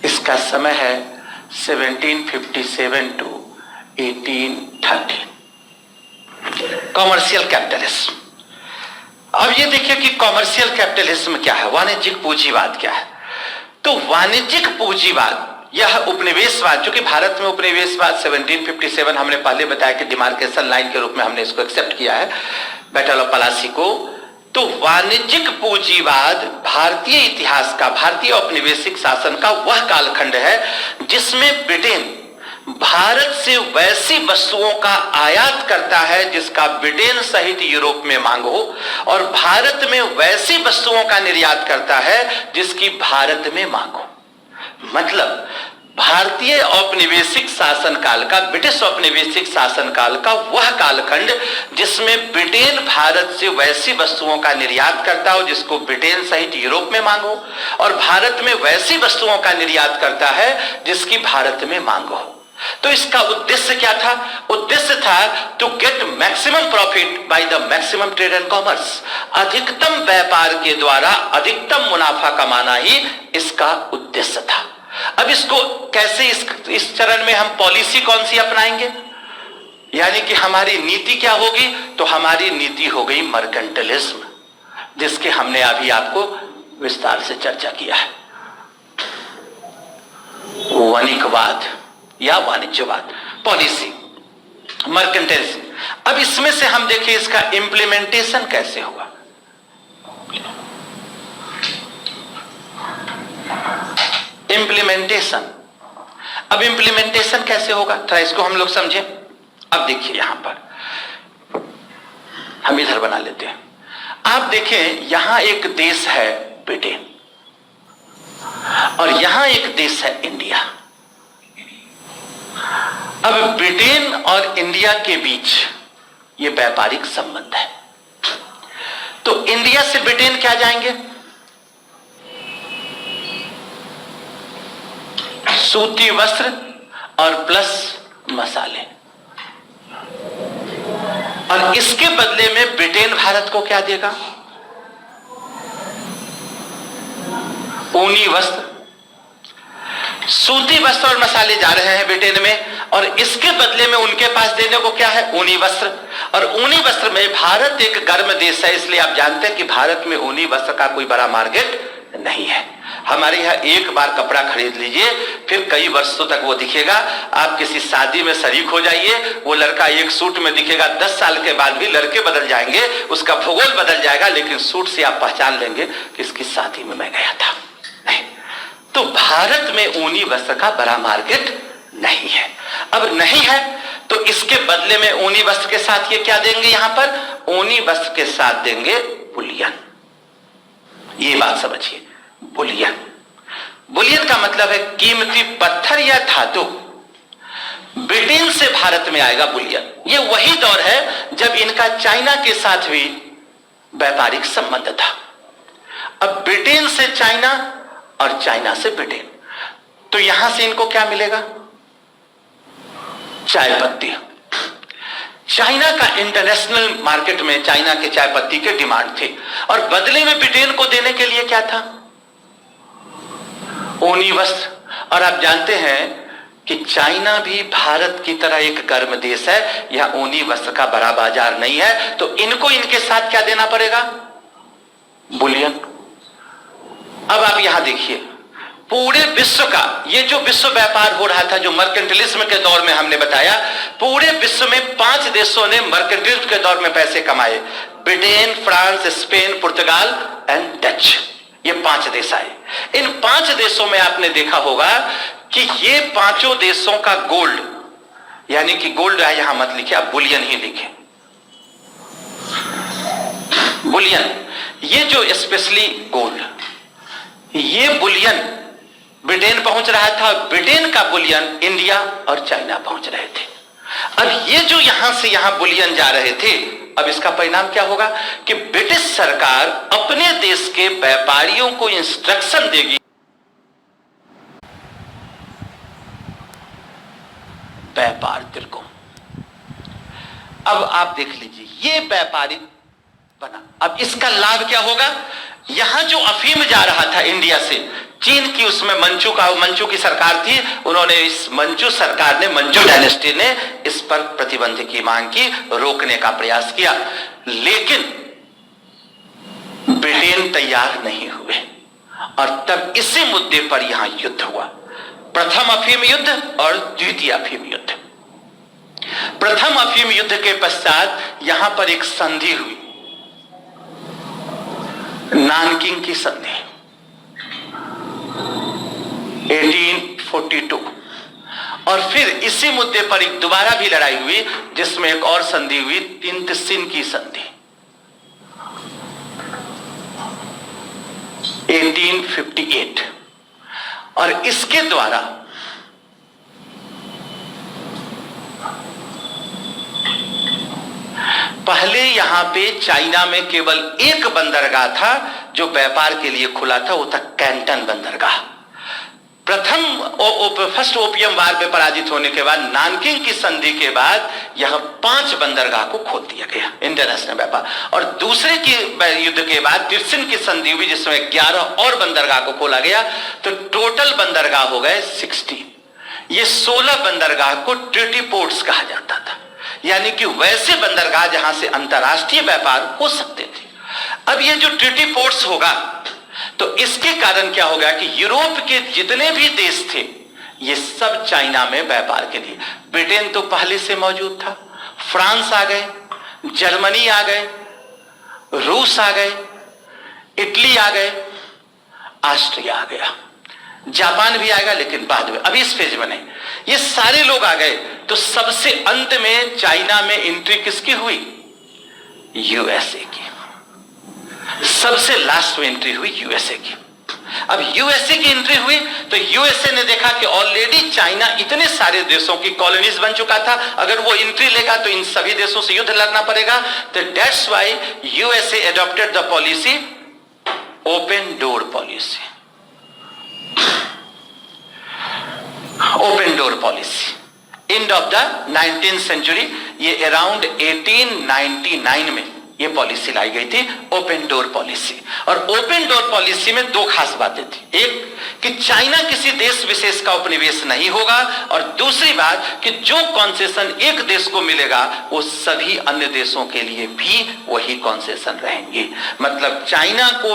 इसका समय है 1757 टू 1813। कॉमर्शियल कैपिटलिज्म, अब ये देखिए कि कॉमर्शियल कैपिटलिज्म क्या है, वाणिज्यिक पूंजीवाद क्या है। तो वाणिज्यिक पूंजीवाद यह उपनिवेशवाद, जो कि भारत में उपनिवेशवाद 1757 हमने पहले बताया कि डिमार्केशन लाइन के रूप में हमने इसको एक्सेप्ट किया है, बैटल ऑफ प्लासी को। तो वाणिज्यिक पूंजीवाद भारतीय इतिहास का, भारतीय औपनिवेशिक शासन का वह कालखंड है जिसमें ब्रिटेन भारत से वैसी वस्तुओं का आयात करता है जिसका ब्रिटेन सहित यूरोप में मांग हो, और भारत में वैसी वस्तुओं का निर्यात करता है जिसकी भारत में मांग हो। मतलब भारतीय औपनिवेशिक शासन काल का, ब्रिटिश औपनिवेशिक शासन काल का वह कालखंड जिसमें ब्रिटेन भारत से वैसी वस्तुओं का निर्यात करता हो जिसको ब्रिटेन सहित यूरोप में मांग हो, और भारत में वैसी वस्तुओं का निर्यात करता है जिसकी भारत में मांग हो। तो इसका उद्देश्य क्या था? उद्देश्य था to get maximum profit by the maximum trade and commerce. अधिकतम व्यापार के द्वारा अधिकतम मुनाफा कमाना ही इसका उद्देश्य था। अब इसको कैसे, इस चरण में हम पॉलिसी कौन सी अपनाएंगे, यानी कि हमारी नीति क्या होगी? तो हमारी नीति हो गई मर्केंटलिज्म, जिसके हमने अभी आपको विस्तार से चर्चा किया है। वणिकवाद या वाणिज्यवाद, पॉलिसी, मर्केंटलिज्म। अब इसमें से हम देखिए इसका इंप्लीमेंटेशन कैसे हुआ। इंप्लीमेंटेशन, अब इंप्लीमेंटेशन कैसे होगा, थोड़ा इसको हम लोग समझें। अब देखिए यहां पर हम इधर बना लेते हैं। आप देखें यहां एक देश है ब्रिटेन और यहां एक देश है इंडिया। अब ब्रिटेन और इंडिया के बीच ये व्यापारिक संबंध है। तो इंडिया से ब्रिटेन क्या जाएंगे? सूती वस्त्र और प्लस मसाले, और इसके बदले में ब्रिटेन भारत को क्या देगा? ऊनी वस्त्र। सूती वस्त्र और मसाले जा रहे हैं ब्रिटेन में, और इसके बदले में उनके पास देने को क्या है? ऊनी वस्त्र। और ऊनी वस्त्र में भारत एक गर्म देश है, इसलिए आप जानते हैं कि भारत में ऊनी वस्त्र का कोई बड़ा मार्केट नहीं है। हमारे यहाँ एक बार कपड़ा खरीद लीजिए, फिर कई वर्षों तक वो दिखेगा। आप किसी शादी में शरीक हो जाइए, वो लड़का एक सूट में दिखेगा, 10 साल के बाद भी लड़के बदल जाएंगे, उसका भूगोल बदल जाएगा, लेकिन सूट से आप पहचान लेंगे कि इसकी शादी में मैं गया था। नहीं, तो भारत में ऊनी वस्त्र का बड़ा मार्केट नहीं है। अब नहीं है तो इसके बदले में ऊनी वस्त्र के साथ ये क्या देंगे? यहां पर ऊनी वस्त्र के साथ देंगे बुलियन। ये बात समझिए, बुलियन। बुलियन का मतलब है कीमती पत्थर या धातु ब्रिटेन से भारत में आएगा बुलियन। ये वही दौर है जब इनका चाइना के साथ भी व्यापारिक संबंध था। अब ब्रिटेन से चाइना और चाइना से ब्रिटेन, तो यहां से इनको क्या मिलेगा? चाय पत्ती। चाइना का इंटरनेशनल मार्केट में चाइना के चाय पत्ती के डिमांड थे, और बदले में ब्रिटेन को देने के लिए क्या था? ऊनी वस्त्र। और आप जानते हैं कि चाइना भी भारत की तरह एक गर्म देश है, यहां ऊनी वस्त्र का बड़ा बाजार नहीं है, तो इनको इनके साथ क्या देना पड़ेगा? बुलियन। अब आप यहां देखिए, पूरे विश्व का ये जो विश्व व्यापार हो रहा था, जो मर्केंटिलिज्म के दौर में हमने बताया, पूरे विश्व में 5 देशों ने मर्केंटिलिज्म के दौर में पैसे कमाए। Britain, France, Spain, Portugal and Dutch, ये 5 देश आए। इन 5 देशों में आपने देखा होगा कि ये 5 देशों का गोल्ड, यानी कि गोल्ड है, यहां मत लिखिए, आप बुलियन ही लिखें। बुलियन, ये जो स्पेशली गोल्ड, ये बुलियन ब्रिटेन पहुंच रहा था, ब्रिटेन का बुलियन इंडिया और चाइना पहुंच रहे थे। अब ये जो यहां से यहां बुलियन जा रहे थे, अब इसका परिणाम क्या होगा कि ब्रिटिश सरकार अपने देश के व्यापारियों को इंस्ट्रक्शन देगी, व्यापार तिलकों। अब आप देख लीजिए, ये व्यापारिक बना। अब इसका लाभ क्या होगा? यहां जो अफीम जा रहा था इंडिया से, चीन की उसमें मंचू की सरकार थी, उन्होंने इस मंचू सरकार ने, मंचू डायनेस्टी ने इस पर प्रतिबंध की मांग की, रोकने का प्रयास किया, लेकिन ब्रिटेन तैयार नहीं हुए, और तब इसी मुद्दे पर यहां युद्ध हुआ। प्रथम अफीम युद्ध और द्वितीय अफीम युद्ध। प्रथम अफीम युद्ध के पश्चात यहां पर एक संधि हुई, नानकिंग की संधि 1842, और फिर इसी मुद्दे पर एक दोबारा भी लड़ाई हुई, जिसमें एक और संधि हुई, तिनतसिन की संधि 1858। और इसके द्वारा पहले यहां पे चाइना में केवल एक बंदरगाह था जो व्यापार के लिए खुला था, वो था कैंटन बंदरगाह। फर्स्ट ओपियम वार में पराजित होने के बाद, नानकिंग की संधि के बाद, यहां 5 बंदरगाह को खोल दिया गया इंटरनेशनल व्यापार। और दूसरे की युद्ध के बाद तिरसिन की संधि हुई, जिसमें 11 और बंदरगाह को खोला गया, तो टोटल बंदरगाह हो गए 60। ये 16 बंदरगाह को ट्रीटी पोर्ट्स कहा जाता था, यानी कि वैसे बंदरगाह जहां से अंतरराष्ट्रीय व्यापार हो सकते थे। अब ये जो ट्रीटी पोर्ट्स होगा, तो इसके कारण क्या होगा कि यूरोप के जितने भी देश थे, ये सब चाइना में व्यापार के लिए, ब्रिटेन तो पहले से मौजूद था, फ्रांस आ गए, जर्मनी आ गए, रूस आ गए, इटली आ गए, ऑस्ट्रिया आ गया, जापान भी आएगा, लेकिन बाद में, अभी इस फेज में नहीं। ये सारे लोग आ गए, तो सबसे अंत में चाइना में एंट्री किसकी हुई? यूएसए की। सबसे लास्ट में एंट्री हुई यूएसए की। अब यूएसए की एंट्री हुई, तो यूएसए ने देखा कि ऑलरेडी चाइना इतने सारे देशों की कॉलोनीज बन चुका था, अगर वो एंट्री लेगा तो इन सभी देशों से युद्ध लड़ना पड़ेगा। तो that's why USA adopted the policy open door policy. Open door policy end of the 19th century, ये अराउंड 1899 में ये पॉलिसी लाई गई थी, ओपन डोर पॉलिसी। और ओपन डोर पॉलिसी में 2 खास बातें थी, एक कि चाइना किसी देश विशेष का उपनिवेश नहीं होगा, और दूसरी बात कि जो कॉन्सेशन एक देश को मिलेगा वो सभी अन्य देशों के लिए भी वही कॉन्सेशन रहेंगे। मतलब चाइना को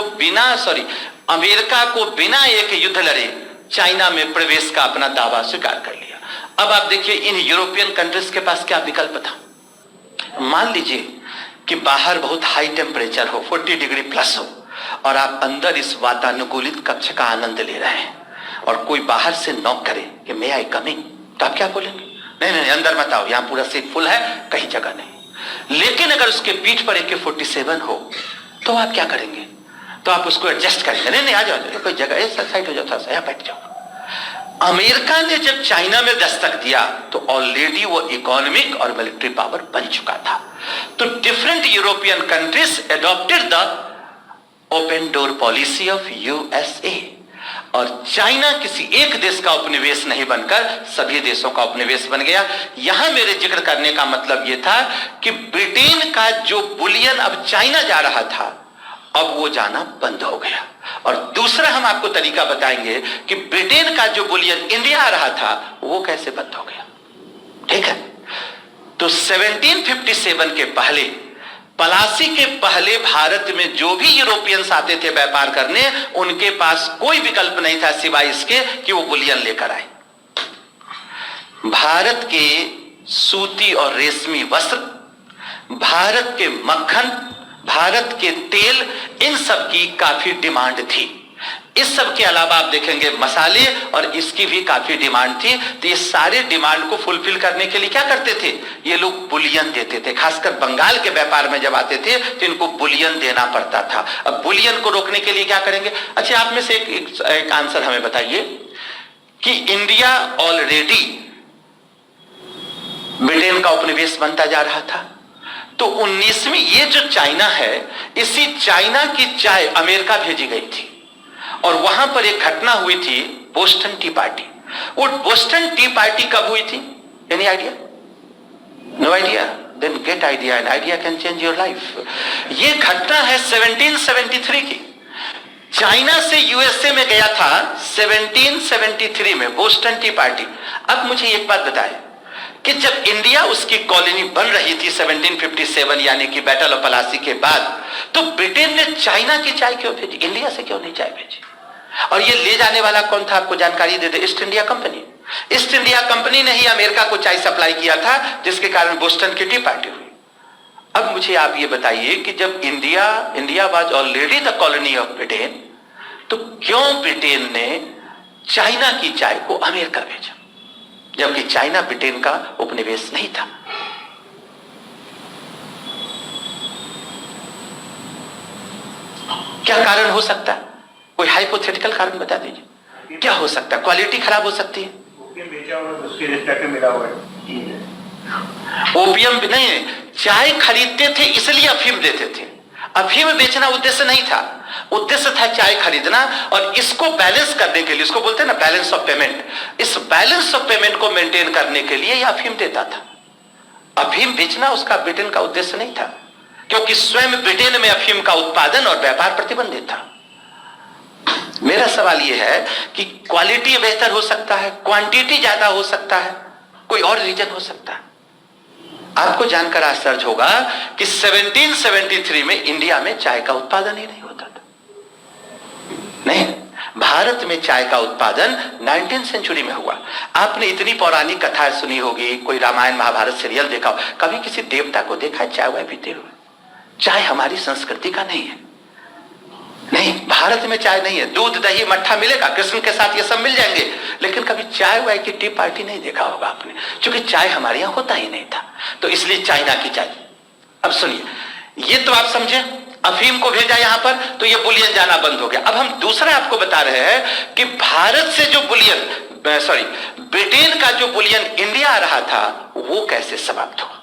अमेरिका को बिना एक युद्ध लड़े चाइना में प्रवेश का अपना दावा स्वीकार कर लिया। अब आप देखिए, इन यूरोपियन कंट्रीज के पास क्या विकल्प था? मान लीजिए कि बाहर बहुत हाई टेम्परेचर हो, 40 डिग्री प्लस हो, और आप अंदर इस वातानुकूलित कक्ष का आनंद ले रहे हैं, और कोई बाहर से नॉक करे कि मे आई कमिंग, तो आप क्या बोलेंगे? नहीं, अंदर मत आओ, यहां पूरा सीट फुल है, कहीं जगह नहीं। लेकिन अगर उसके पीठ पर AK-47 हो, तो आप क्या करेंगे? तो आप उसको एडजस्ट करेंगे, नहीं आ जाओ, कोई जगह है, साइड हो जाओ, थोड़ा सा यहाँ बैठ जाओ। अमेरिका ने जब चाइना में दस्तक दिया तो ऑलरेडी वो इकोनॉमिक और मिलिट्री पावर बन चुका था। तो different European countries adopted the open door policy of USA, और चाइना किसी एक देश का उपनिवेश नहीं बनकर सभी देशों का उपनिवेश बन गया। यहां मेरे जिक्र करने का मतलब यह था कि ब्रिटेन का जो बुलियन अब चाइना जा रहा था, अब वो जाना बंद हो गया। और दूसरा हम आपको तरीका बताएंगे कि ब्रिटेन का जो बुलियन इंडिया आ रहा था वो कैसे बंद हो गया। ठीक है, तो 1757 के पहले, पलासी के पहले भारत में जो भी यूरोपियंस आते थे व्यापार करने, उनके पास कोई विकल्प नहीं था सिवाय इसके कि वो बुलियन लेकर आए। भारत के सूती और रेशमी वस्त्र, भारत के मक्खन, भारत के तेल, इन सब की काफी डिमांड थी। इस सब के अलावा आप देखेंगे मसाले और इसकी भी काफी डिमांड थी। तो ये सारे डिमांड को फुलफिल करने के लिए क्या करते थे, ये लोग बुलियन देते थे। खासकर बंगाल के व्यापार में जब आते थे तो इनको बुलियन देना पड़ता था। अब बुलियन को रोकने के लिए क्या करेंगे? अच्छा, आप में से एक आंसर हमें बताइए कि इंडिया ऑलरेडी ब्रिटेन का उपनिवेश बनता जा रहा था, तो 19वीं ये जो चाइना है, इसी चाइना की चाय अमेरिका भेजी गई थी और वहां पर एक घटना हुई थी, बोस्टन टी पार्टी। वो बोस्टन टी पार्टी कब हुई थी? Any idea? No idea? Then get idea, an idea can change your life. ये घटना है 1773 की। चाइना से यूएसए में गया था 1773 में बोस्टन टी पार्टी। अब मुझे एक बात बताएं कि जब इंडिया उसकी कॉलोनी बन रही थी 1757 यानी कि बैटल ऑफ पलासी के बाद, तो ब्रिटेन ने चाइना की चाय क्यों भेजी, इंडिया से क्यों नहीं चाय भेजी? और ये ले जाने वाला कौन था, आपको जानकारी दे दे, East India Company. East India Company ने ही अमेरिका को चाय सप्लाई किया था, जिसके कारण बोस्टन की टी पार्टी हुई। अब मुझे आप ये बताइए कि जब India was already the colony of Britain, तो क्यों ब्रिटेन ने चाइना की चाय को अमेरिका भेजा, जबकि चाइना ब्रिटेन का उपनिवेश नहीं था? क्या कारण हो सकता है? कोई हाइपोथेटिकल कारण बता दीजिए, क्या हो सकता है? क्वालिटी खराब हो सकती है, ओपियम नहीं, चाय खरीदते थे इसलिए अफीम देते थे। अफीम बेचना उद्देश्य नहीं था, उद्देश्य था चाय खरीदना। और इसको बैलेंस करने के लिए, इसको बोलते हैं ना बैलेंस ऑफ पेमेंट, इस बैलेंस ऑफ पेमेंट को मेंटेन करने के लिए यह अफीम देता था। अफीम बेचना उसका ब्रिटेन का उद्देश्य नहीं था, क्योंकि स्वयं ब्रिटेन में अफीम का उत्पादन और व्यापार प्रतिबंधित था। मेरा सवाल यह है कि क्वालिटी बेहतर हो सकता है, क्वांटिटी ज्यादा हो सकता है, कोई और रीजन हो सकता है। आपको जानकर आश्चर्य होगा कि 1773 में इंडिया में चाय का उत्पादन ही नहीं होता था। नहीं, भारत में चाय का उत्पादन 19वीं सेंचुरी में हुआ। आपने इतनी पौराणिक कथाएं सुनी होगी, कोई रामायण महाभारत सीरियल देखा हो, कभी किसी देवता को देखा है चाय वाय पीते हुए? चाय हमारी संस्कृति का नहीं है। नहीं, भारत में चाय नहीं है। दूध दही मट्ठा मिलेगा, कृष्ण के साथ ये सब मिल जाएंगे, लेकिन कभी चाय वाय की टी पार्टी नहीं देखा होगा आपने, क्योंकि चाय हमारे यहां होता ही नहीं था। तो इसलिए चाइना की चाय। अब सुनिए, ये तो आप समझे, अफीम को भेजा यहां पर तो ये बुलियन जाना बंद हो गया। अब हम दूसरा आपको बता रहे हैं कि भारत से जो ब्रिटेन का जो बुलियन इंडिया आ रहा था, वो कैसे समाप्त हुआ।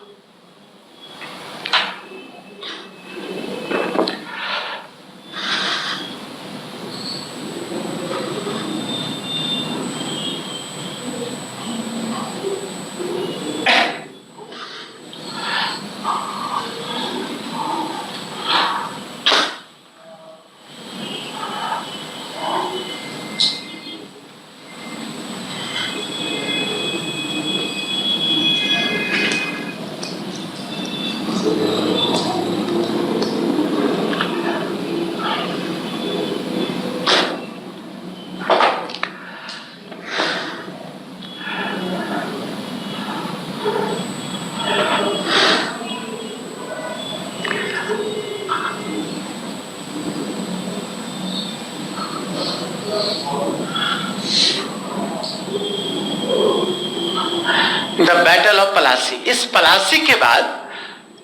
The battle of Plassey. इस पलासी के बाद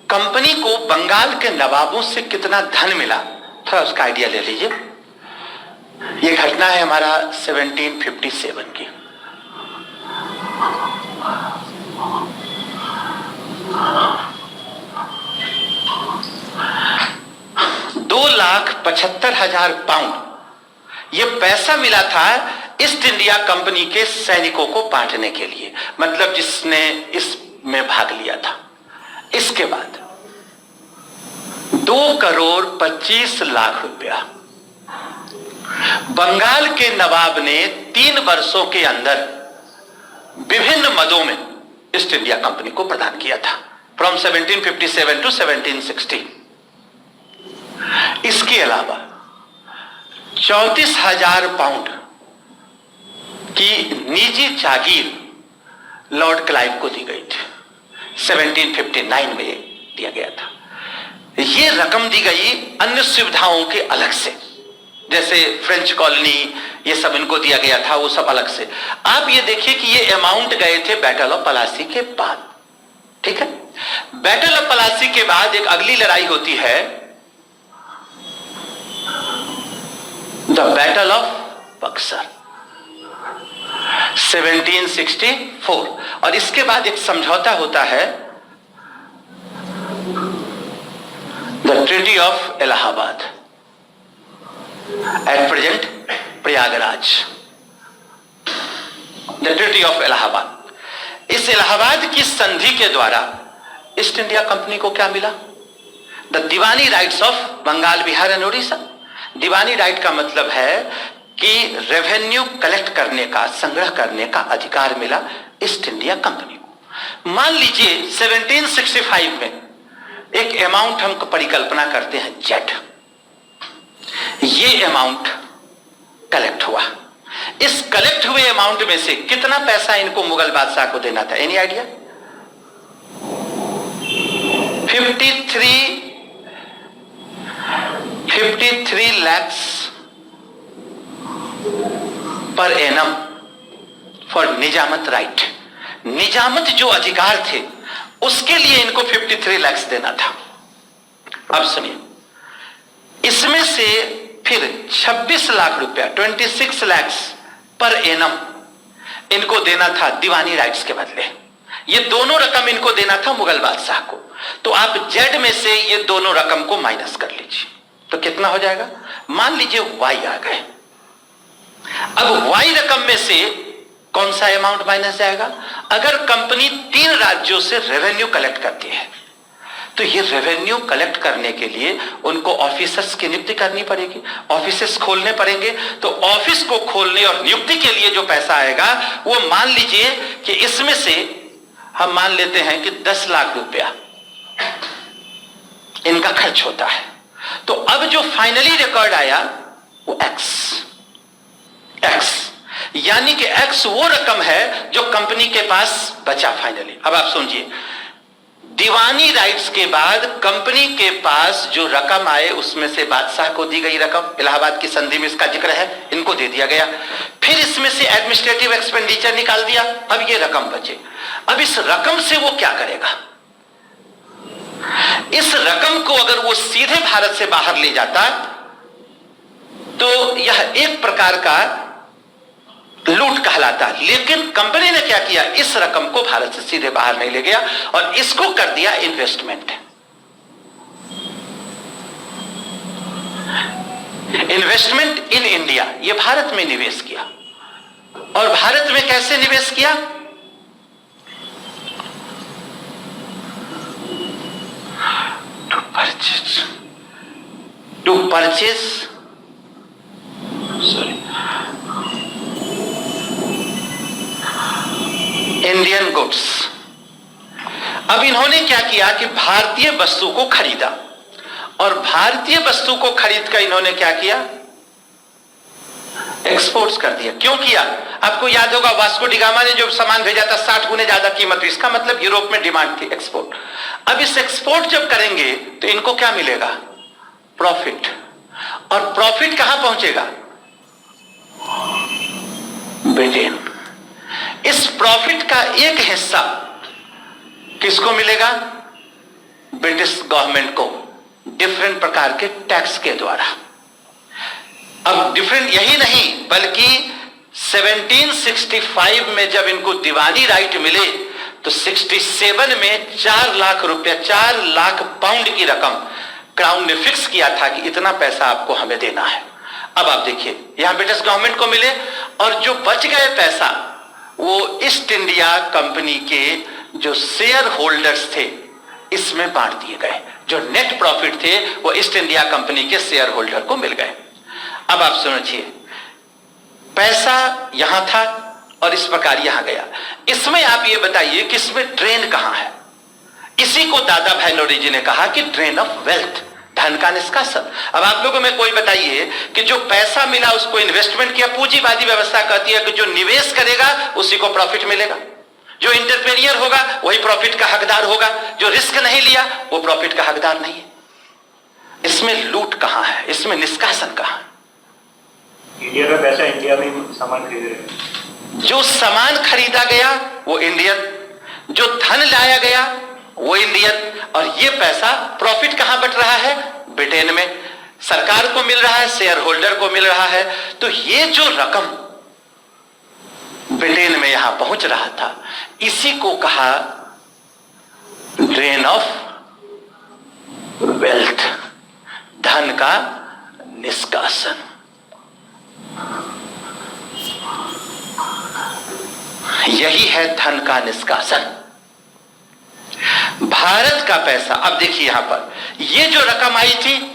कंपनी को बंगाल के नवाबों से कितना धन मिला, थोड़ा उसका आइडिया ले लीजिए। यह घटना है हमारा 1757 की। 2,75,000 पाउंड ये पैसा मिला था ईस्ट इंडिया कंपनी के सैनिकों को बांटने के लिए, मतलब जिसने इसमें भाग लिया था। इसके बाद 2,25,00,000 रुपया बंगाल के नवाब ने 3 वर्षों के अंदर विभिन्न मदों में ईस्ट इंडिया कंपनी को प्रदान किया था, फ्रॉम 1757 टू 1760। इसके अलावा 34,000 पाउंड की निजी जागीर लॉर्ड क्लाइव को दी गई थी, 1759 में दिया गया था। यह रकम दी गई अन्य सुविधाओं के अलग से, जैसे फ्रेंच कॉलोनी ये सब इनको दिया गया था, वो सब अलग से। आप ये देखिए कि ये अमाउंट गए थे बैटल ऑफ पलासी के बाद, ठीक है। बैटल ऑफ पलासी के बाद एक अगली लड़ाई होती है, द बैटल ऑफ बक्सर, 1764, और इसके बाद एक समझौता होता है, the treaty of Allahabad, at present Prayagraj, the treaty of Allahabad. इस इलाहाबाद की संधि के द्वारा ईस्ट इंडिया कंपनी को क्या मिला? The diwani rights of Bengal, Bihar and Orissa. Diwani right का मतलब है कि रेवेन्यू कलेक्ट करने का, संग्रह करने का अधिकार मिला ईस्ट इंडिया कंपनी को। मान लीजिए 1765 में एक अमाउंट हम परिकल्पना करते हैं जेड, ये अमाउंट कलेक्ट हुआ। इस कलेक्ट हुए अमाउंट में से कितना पैसा इनको मुगल बादशाह को देना था? Any idea? 53 lakhs per annum for Nizamat right. निजामत जो अधिकार थे उसके लिए इनको 53 lakhs देना था। अब सुनिए, इसमें से फिर 26 लाख रुपया, 26 lakhs पर एनम इनको देना था दीवानी राइट्स के बदले। ये दोनों रकम इनको देना था मुगल बादशाह को। तो आप जेड में से ये दोनों रकम को माइनस कर लीजिए, तो कितना हो जाएगा? मान लीजिए वाई आ गए। अब वाई रकम में से कौन सा अमाउंट माइनस जाएगा? अगर कंपनी 3 राज्यों से रेवेन्यू कलेक्ट करती है तो ये रेवेन्यू कलेक्ट करने के लिए उनको ऑफिसर्स की नियुक्ति करनी पड़ेगी, ऑफिसेस खोलने पड़ेंगे। तो ऑफिस को खोलने और नियुक्ति के लिए जो पैसा आएगा वो मान लीजिए कि इसमें से हम मान लेते हैं कि 10 लाख रुपया इनका खर्च होता है। तो अब जो फाइनली रिकॉर्ड आया वो एक्स, यानी कि एक्स वो रकम है जो कंपनी के पास बचा फाइनली। अब आप समझिए, दीवानी राइट्स के बाद कंपनी के पास जो रकम आए उसमें से बादशाह को दी गई रकम, इलाहाबाद की संधि में इसका जिक्र है, इनको दे दिया गया। फिर इसमें से एडमिनिस्ट्रेटिव एक्सपेंडिचर निकाल दिया, अब ये रकम बचे। अब इस रकम से वो क्या करेगा? इस रकम को अगर वो सीधे भारत से बाहर ले जाता तो यह एक प्रकार का लूट कहलाता। लेकिन कंपनी ने क्या किया? इस रकम को भारत से सीधे बाहर नहीं ले गया और इसको कर दिया इन्वेस्टमेंट। इन्वेस्टमेंट इन इंडिया, ये भारत में निवेश किया। और भारत में कैसे निवेश किया? To purchase Indian goods. अब इन्होंने क्या किया कि भारतीय वस्तु को खरीदा, और भारतीय वस्तु को खरीद कर इन्होंने क्या किया? एक्सपोर्ट्स कर दिया। क्यों किया? आपको याद होगा वास्को डी गामा ने जो सामान भेजा था 60 गुने ज्यादा कीमत, इसका मतलब यूरोप में डिमांड थी, एक्सपोर्ट। अब इस एक्सपोर्ट जब करेंगे तो इनको क्या मिलेगा? प्रॉफिट। और प्रॉफिट कहां पहुंचेगा? ब्रिटेन। इस प्रॉफिट का एक हिस्सा किसको मिलेगा? ब्रिटिश गवर्नमेंट को, डिफरेंट प्रकार के टैक्स के द्वारा। अब डिफरेंट यही नहीं बल्कि 1765 में जब इनको दीवानी राइट मिले तो 67 में 4 लाख रुपया, 4 लाख पाउंड की रकम क्राउन ने फिक्स किया था कि इतना पैसा आपको हमें देना है। अब आप देखिए यहां ब्रिटिश गवर्नमेंट को मिले और जो बच गए पैसा वो ईस्ट इंडिया कंपनी के जो शेयर होल्डर्स थे इसमें बांट दिए गए। जो नेट प्रॉफिट थे वो ईस्ट इंडिया कंपनी के शेयर होल्डर को मिल गए। अब आप समझिए पैसा यहां था और इस प्रकार यहां गया। इसमें आप ये बताइए कि इसमें ड्रेन कहां है? इसी को दादा भाई नौरोजी ने कहा कि ड्रेन ऑफ वेल्थ, धन का निष्कासन। अब आप लोगों में कोई बताइए कि जो पैसा मिला उसको इन्वेस्टमेंट किया। पूंजीवादी व्यवस्था कहती है कि जो निवेश करेगा उसी को प्रॉफिट मिलेगा, जो इंटरप्रेन्योर होगा वही प्रॉफिट का हकदार होगा, जो रिस्क नहीं लिया वो प्रॉफिट का हकदार नहीं है। इसमें लूट कहां है? इसमें निष्कासन कहां है? इंडिया का पैसा इंडिया में सामान खरीद रहे हैं। जो सामान खरीदा गया वो इंडियन, जो धन लाया गया वो इंडियन, और ये पैसा प्रॉफिट कहां बट रहा है? ब्रिटेन में। सरकार को मिल रहा है, शेयर होल्डर को मिल रहा है। तो ये जो रकम ब्रिटेन में यहां पहुंच रहा था इसी को कहा ड्रेन ऑफ वेल्थ, धन का निष्कासन। यही है धन का निष्कासन। भारत का पैसा, अब देखिए यहां पर ये जो रकम आई थी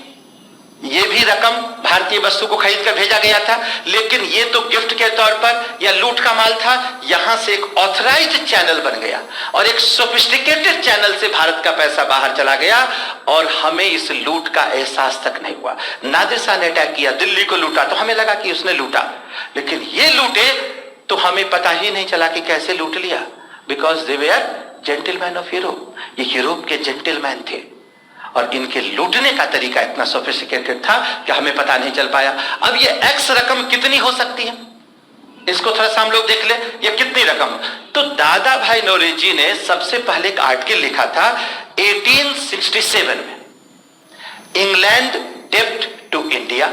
ये भी रकम भारतीय वस्तु को खरीद कर भेजा गया था, लेकिन ये तो गिफ्ट के तौर पर या लूट का माल था। यहां से एक ऑथराइज्ड चैनल बन गया और एक सोफिस्टिकेटेड चैनल से भारत का पैसा बाहर चला गया और हमें इस लूट का एहसास तक नहीं हुआ। नादिर शाह ने अटैक किया, दिल्ली को लूटा तो हमें लगा कि उसने लूटा, लेकिन ये लूटे तो हमें पता ही नहीं चला कि कैसे लूट लिया। Because they were gentleman of Europe, ये यूरोप के जेंटलमैन थे और इनके लूटने का तरीका इतना सोफिस्टिकेटेड था कि हमें पता नहीं चल पाया। अब ये एक्स रकम कितनी हो सकती है इसको थोड़ा सा हम लोग देख ले, ये कितनी रकम। तो दादा भाई नौरोजी ने सबसे पहले एक आर्टिकल लिखा था 1867 में, इंग्लैंड डेब्ट टू इंडिया।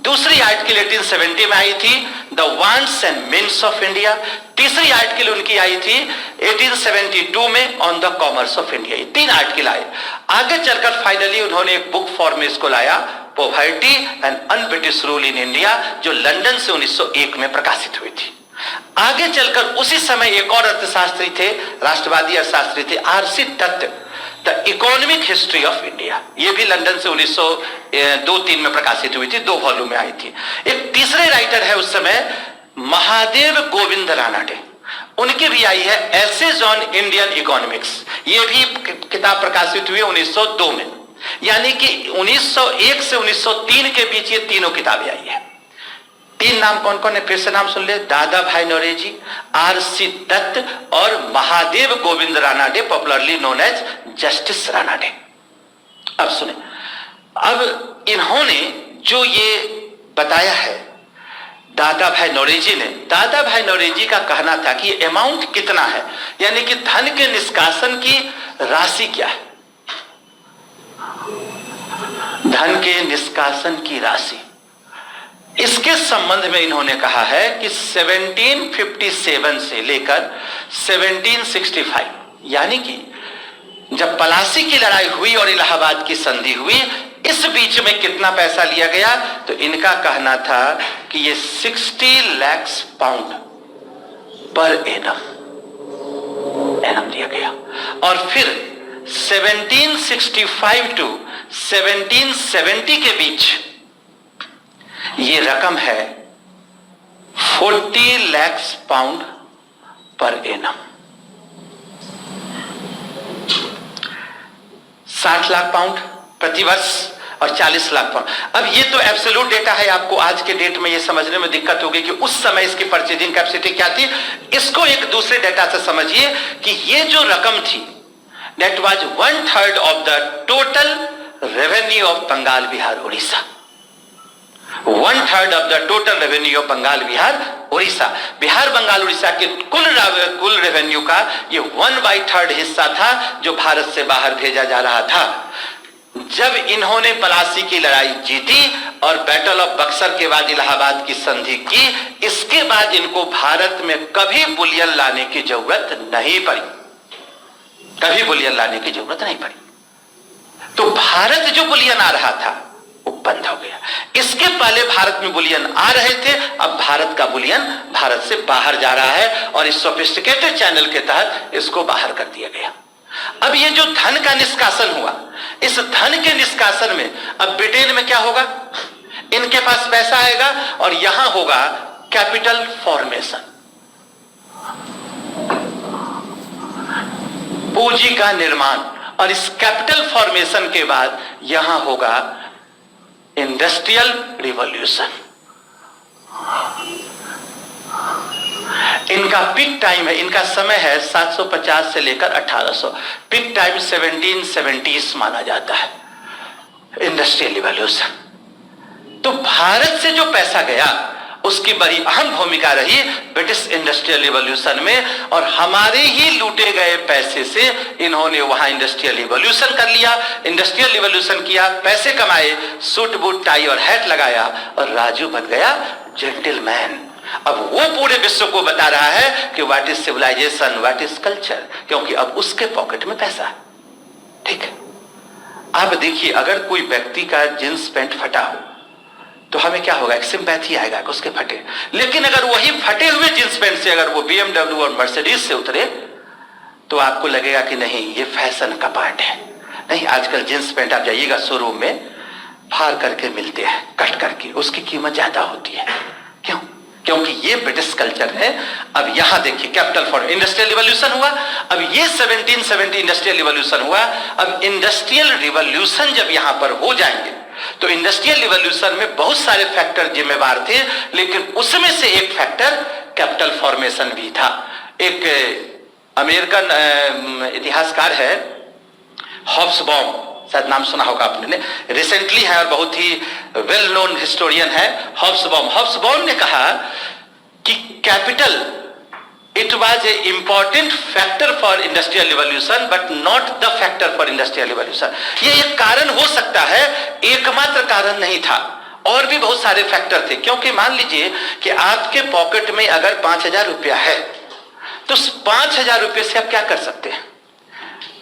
दूसरी आर्टिकल 1870 में आई थी, the wants and means of India. तीसरी आर्टिकल उनकी आई थी 1872 में, on the commerce of India. ये 3 आर्टिकल आए। आगे चलकर फाइनली उन्होंने एक बुक फॉर्म में इसको लाया, poverty and un British rule in India, जो लंदन से 1901 में प्रकाशित हुई थी। आगे चलकर उसी समय एक और अर्थशास्त्री थे, राष्ट्रवादी अर्थशास्त्री थे, RC Dutt, the economic history of India. ये भी लंदन से 1902-3 में प्रकाशित हुई थी, 2 वॉल्यूम में आई थी। एक तीसरे राइटर है उस समय, महादेव गोविंद रानाडे, उनकी भी आई है एसेज ऑन इंडियन इकोनॉमिक्स। ये भी किताब प्रकाशित हुई 1902 में, यानी कि 1901 से 1903 के बीच ये तीनों किताबें आई है। 3 नाम कौन कौन है? फिर से नाम सुन ले, दादा भाई नौरोजी, आरसी दत्त और Mahadev Govind Ranade, popularly known as justice Ranade. अब सुने, अब इन्होंने जो ये बताया है दादा भाई नौरोजी ने, दादा भाई नौरोजी का कहना था कि ये अमाउंट कितना है, यानी कि धन के निष्कासन की राशि क्या है, धन के निष्कासन की राशि। इसके संबंध में इन्होंने कहा है कि 1757 से लेकर 1765, यानी कि जब पलासी की लड़ाई हुई और इलाहाबाद की संधि हुई, इस बीच में कितना पैसा लिया गया, तो इनका कहना था कि ये 60 लाख पाउंड पर एनम दिया गया। और फिर 1765 टू 1770 के बीच ये रकम है 40 lakh pound per annum, 60 lakh pound प्रति वर्ष और 40 लाख पाउंड। अब ये तो एब्सोल्यूट डेटा है, आपको आज के डेट में ये समझने में दिक्कत होगी कि उस समय इसकी परचेजिंग कैपेसिटी क्या थी। इसको एक दूसरे डेटा से समझिए कि ये जो रकम थी that was 1/3 of the total revenue of Bengal Bihar Orissa. 1/3 of the total revenue of Bengal Bihar Orissa. Bihar Bengal Orissa के कुल रेवेन्यू का ये 1/3 हिस्सा था जो भारत से बाहर भेजा जा रहा था। जब इन्होंने पलासी की लड़ाई जीती और बैटल ऑफ बक्सर के बाद इलाहाबाद की संधि की, इसके बाद इनको भारत में कभी बुलियन लाने की जरूरत नहीं पड़ी, कभी बुलियन लाने की जरूरत नहीं पड़ी। तो भारत जो बुलियन आ रहा था वो बंद हो गया। इसके पहले भारत में बुलियन आ रहे थे, अब भारत का बुलियन भारत से बाहर जा रहा है और इस सोफिस्टिकेटेड चैनल के तहत इसको बाहर कर दिया गया। अब ये जो धन का निष्कासन हुआ, इस धन के निष्कासन में अब ब्रिटेन में क्या होगा, इनके पास पैसा आएगा और यहां होगा कैपिटल फॉर्मेशन, पूंजी का निर्माण, और इस कैपिटल फॉर्मेशन के बाद यहां होगा इंडस्ट्रियल रिवॉल्यूशन। इनका पिक टाइम है, इनका समय है 750 से लेकर 1800, पिक टाइम 1770s माना जाता है इंडस्ट्रियल रिवॉल्यूशन। तो भारत से जो पैसा गया उसकी बड़ी अहम भूमिका रही ब्रिटिश इंडस्ट्रियल रिवॉल्यूशन में, और हमारे ही लूटे गए पैसे से इन्होंने वहां इंडस्ट्रियल रिवॉल्यूशन कर लिया। इंडस्ट्रियल रिवॉल्यूशन किया, पैसे कमाए, सूट बूट टाई और हैट लगाया और राजू बन गया जेंटलमैन। अब वो पूरे विश्व को बता रहा है कि what is civilization, what is culture, क्योंकि अब उसके पॉकेट में पैसा है। ठीक है, आप देखिए अगर कोई व्यक्ति का जींस पैंट फटा हो तो हमें क्या होगा, एक सिंपैथी आएगा कि उसके फटे। लेकिन अगर वही फटे हुए जींस पैंट से अगर वो BMW और मर्सिडीज से उतरे तो आपको लगेगा कि नहीं ये फैशन का पार्ट है। नहीं, आजकल जींस पैंट आप जाइएगा शोरूम में फाड़ करके मिलते हैं, कट करके, उसकी कीमत ज्यादा होती है। क्यों? क्योंकि ये ब्रिटिश कल्चर है। अब यहां देखिए कैपिटल फॉर इंडस्ट्रियल रिवॉल्यूशन हुआ, अब ये 1770 इंडस्ट्रियल रिवॉल्यूशन हुआ। अब इंडस्ट्रियल रिवॉल्यूशन जब यहां पर हो जाएंगे तो इंडस्ट्रियल रिवॉल्यूशन में बहुत सारे फैक्टर जिम्मेवार थे, लेकिन उसमें से एक फैक्टर कैपिटल फॉर्मेशन भी था। एक अमेरिकन इतिहासकार है हॉब्सबॉम, शायद नाम सुना होगा आपने, रिसेंटली है और बहुत ही वेल नोन हिस्टोरियन है हॉब्सबॉम। हॉब्सबॉम ने कहा कि capital it was a important factor for industrial revolution but not the factor for industrial revolution. ये एक कारण हो सकता है, एकमात्र कारण नहीं था, और भी बहुत सारे फैक्टर थे। क्योंकि मान लीजिए कि आपके पॉकेट में अगर 5000 रुपया है तो 5000 रुपये से आप क्या कर सकते हैं?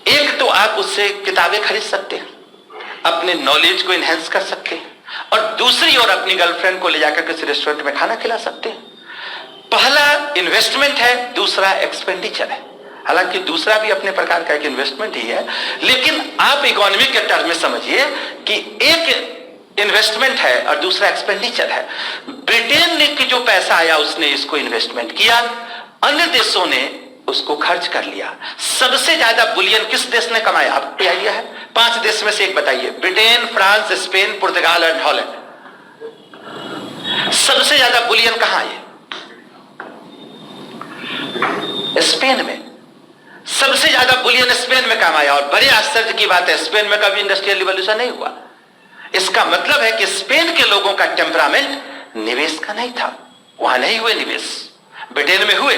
एक तो आप उससे किताबें खरीद सकते हैं, अपने नॉलेज को इनहेंस कर सकते हैं, और दूसरी ओर अपनी गर्लफ्रेंड को ले जाकर किसी रेस्टोरेंट में खाना खिला सकते हैं। पहला इन्वेस्टमेंट है, दूसरा एक्सपेंडिचर है। हालांकि दूसरा भी अपने प्रकार का एक इन्वेस्टमेंट ही है, लेकिन आप इकोनॉमिक के टर्म में समझिए कि एक इन्वेस्टमेंट है और दूसरा एक्सपेंडिचर है। ब्रिटेन ने कि जो पैसा आया उसने इसको इन्वेस्टमेंट किया, अन्य देशों ने उसको खर्च कर लिया। सबसे ज्यादा बुलियन किस देश ने कमाया, आपको आइडिया है? 5 देश में से एक बताइए। ब्रिटेन, फ्रांस, स्पेन, पुर्तगाल और हॉलैंड। सबसे ज्यादा बुलियन कहां है? स्पेन में। सबसे ज्यादा बुलियन स्पेन में कमाया, और बड़े आश्चर्य की बात है स्पेन में कभी इंडस्ट्रियल रिवॉल्यूशन नहीं हुआ। इसका मतलब है कि स्पेन के लोगों का टेम्परामेंट निवेश का नहीं था, वहां नहीं हुए निवेश, ब्रिटेन में हुए।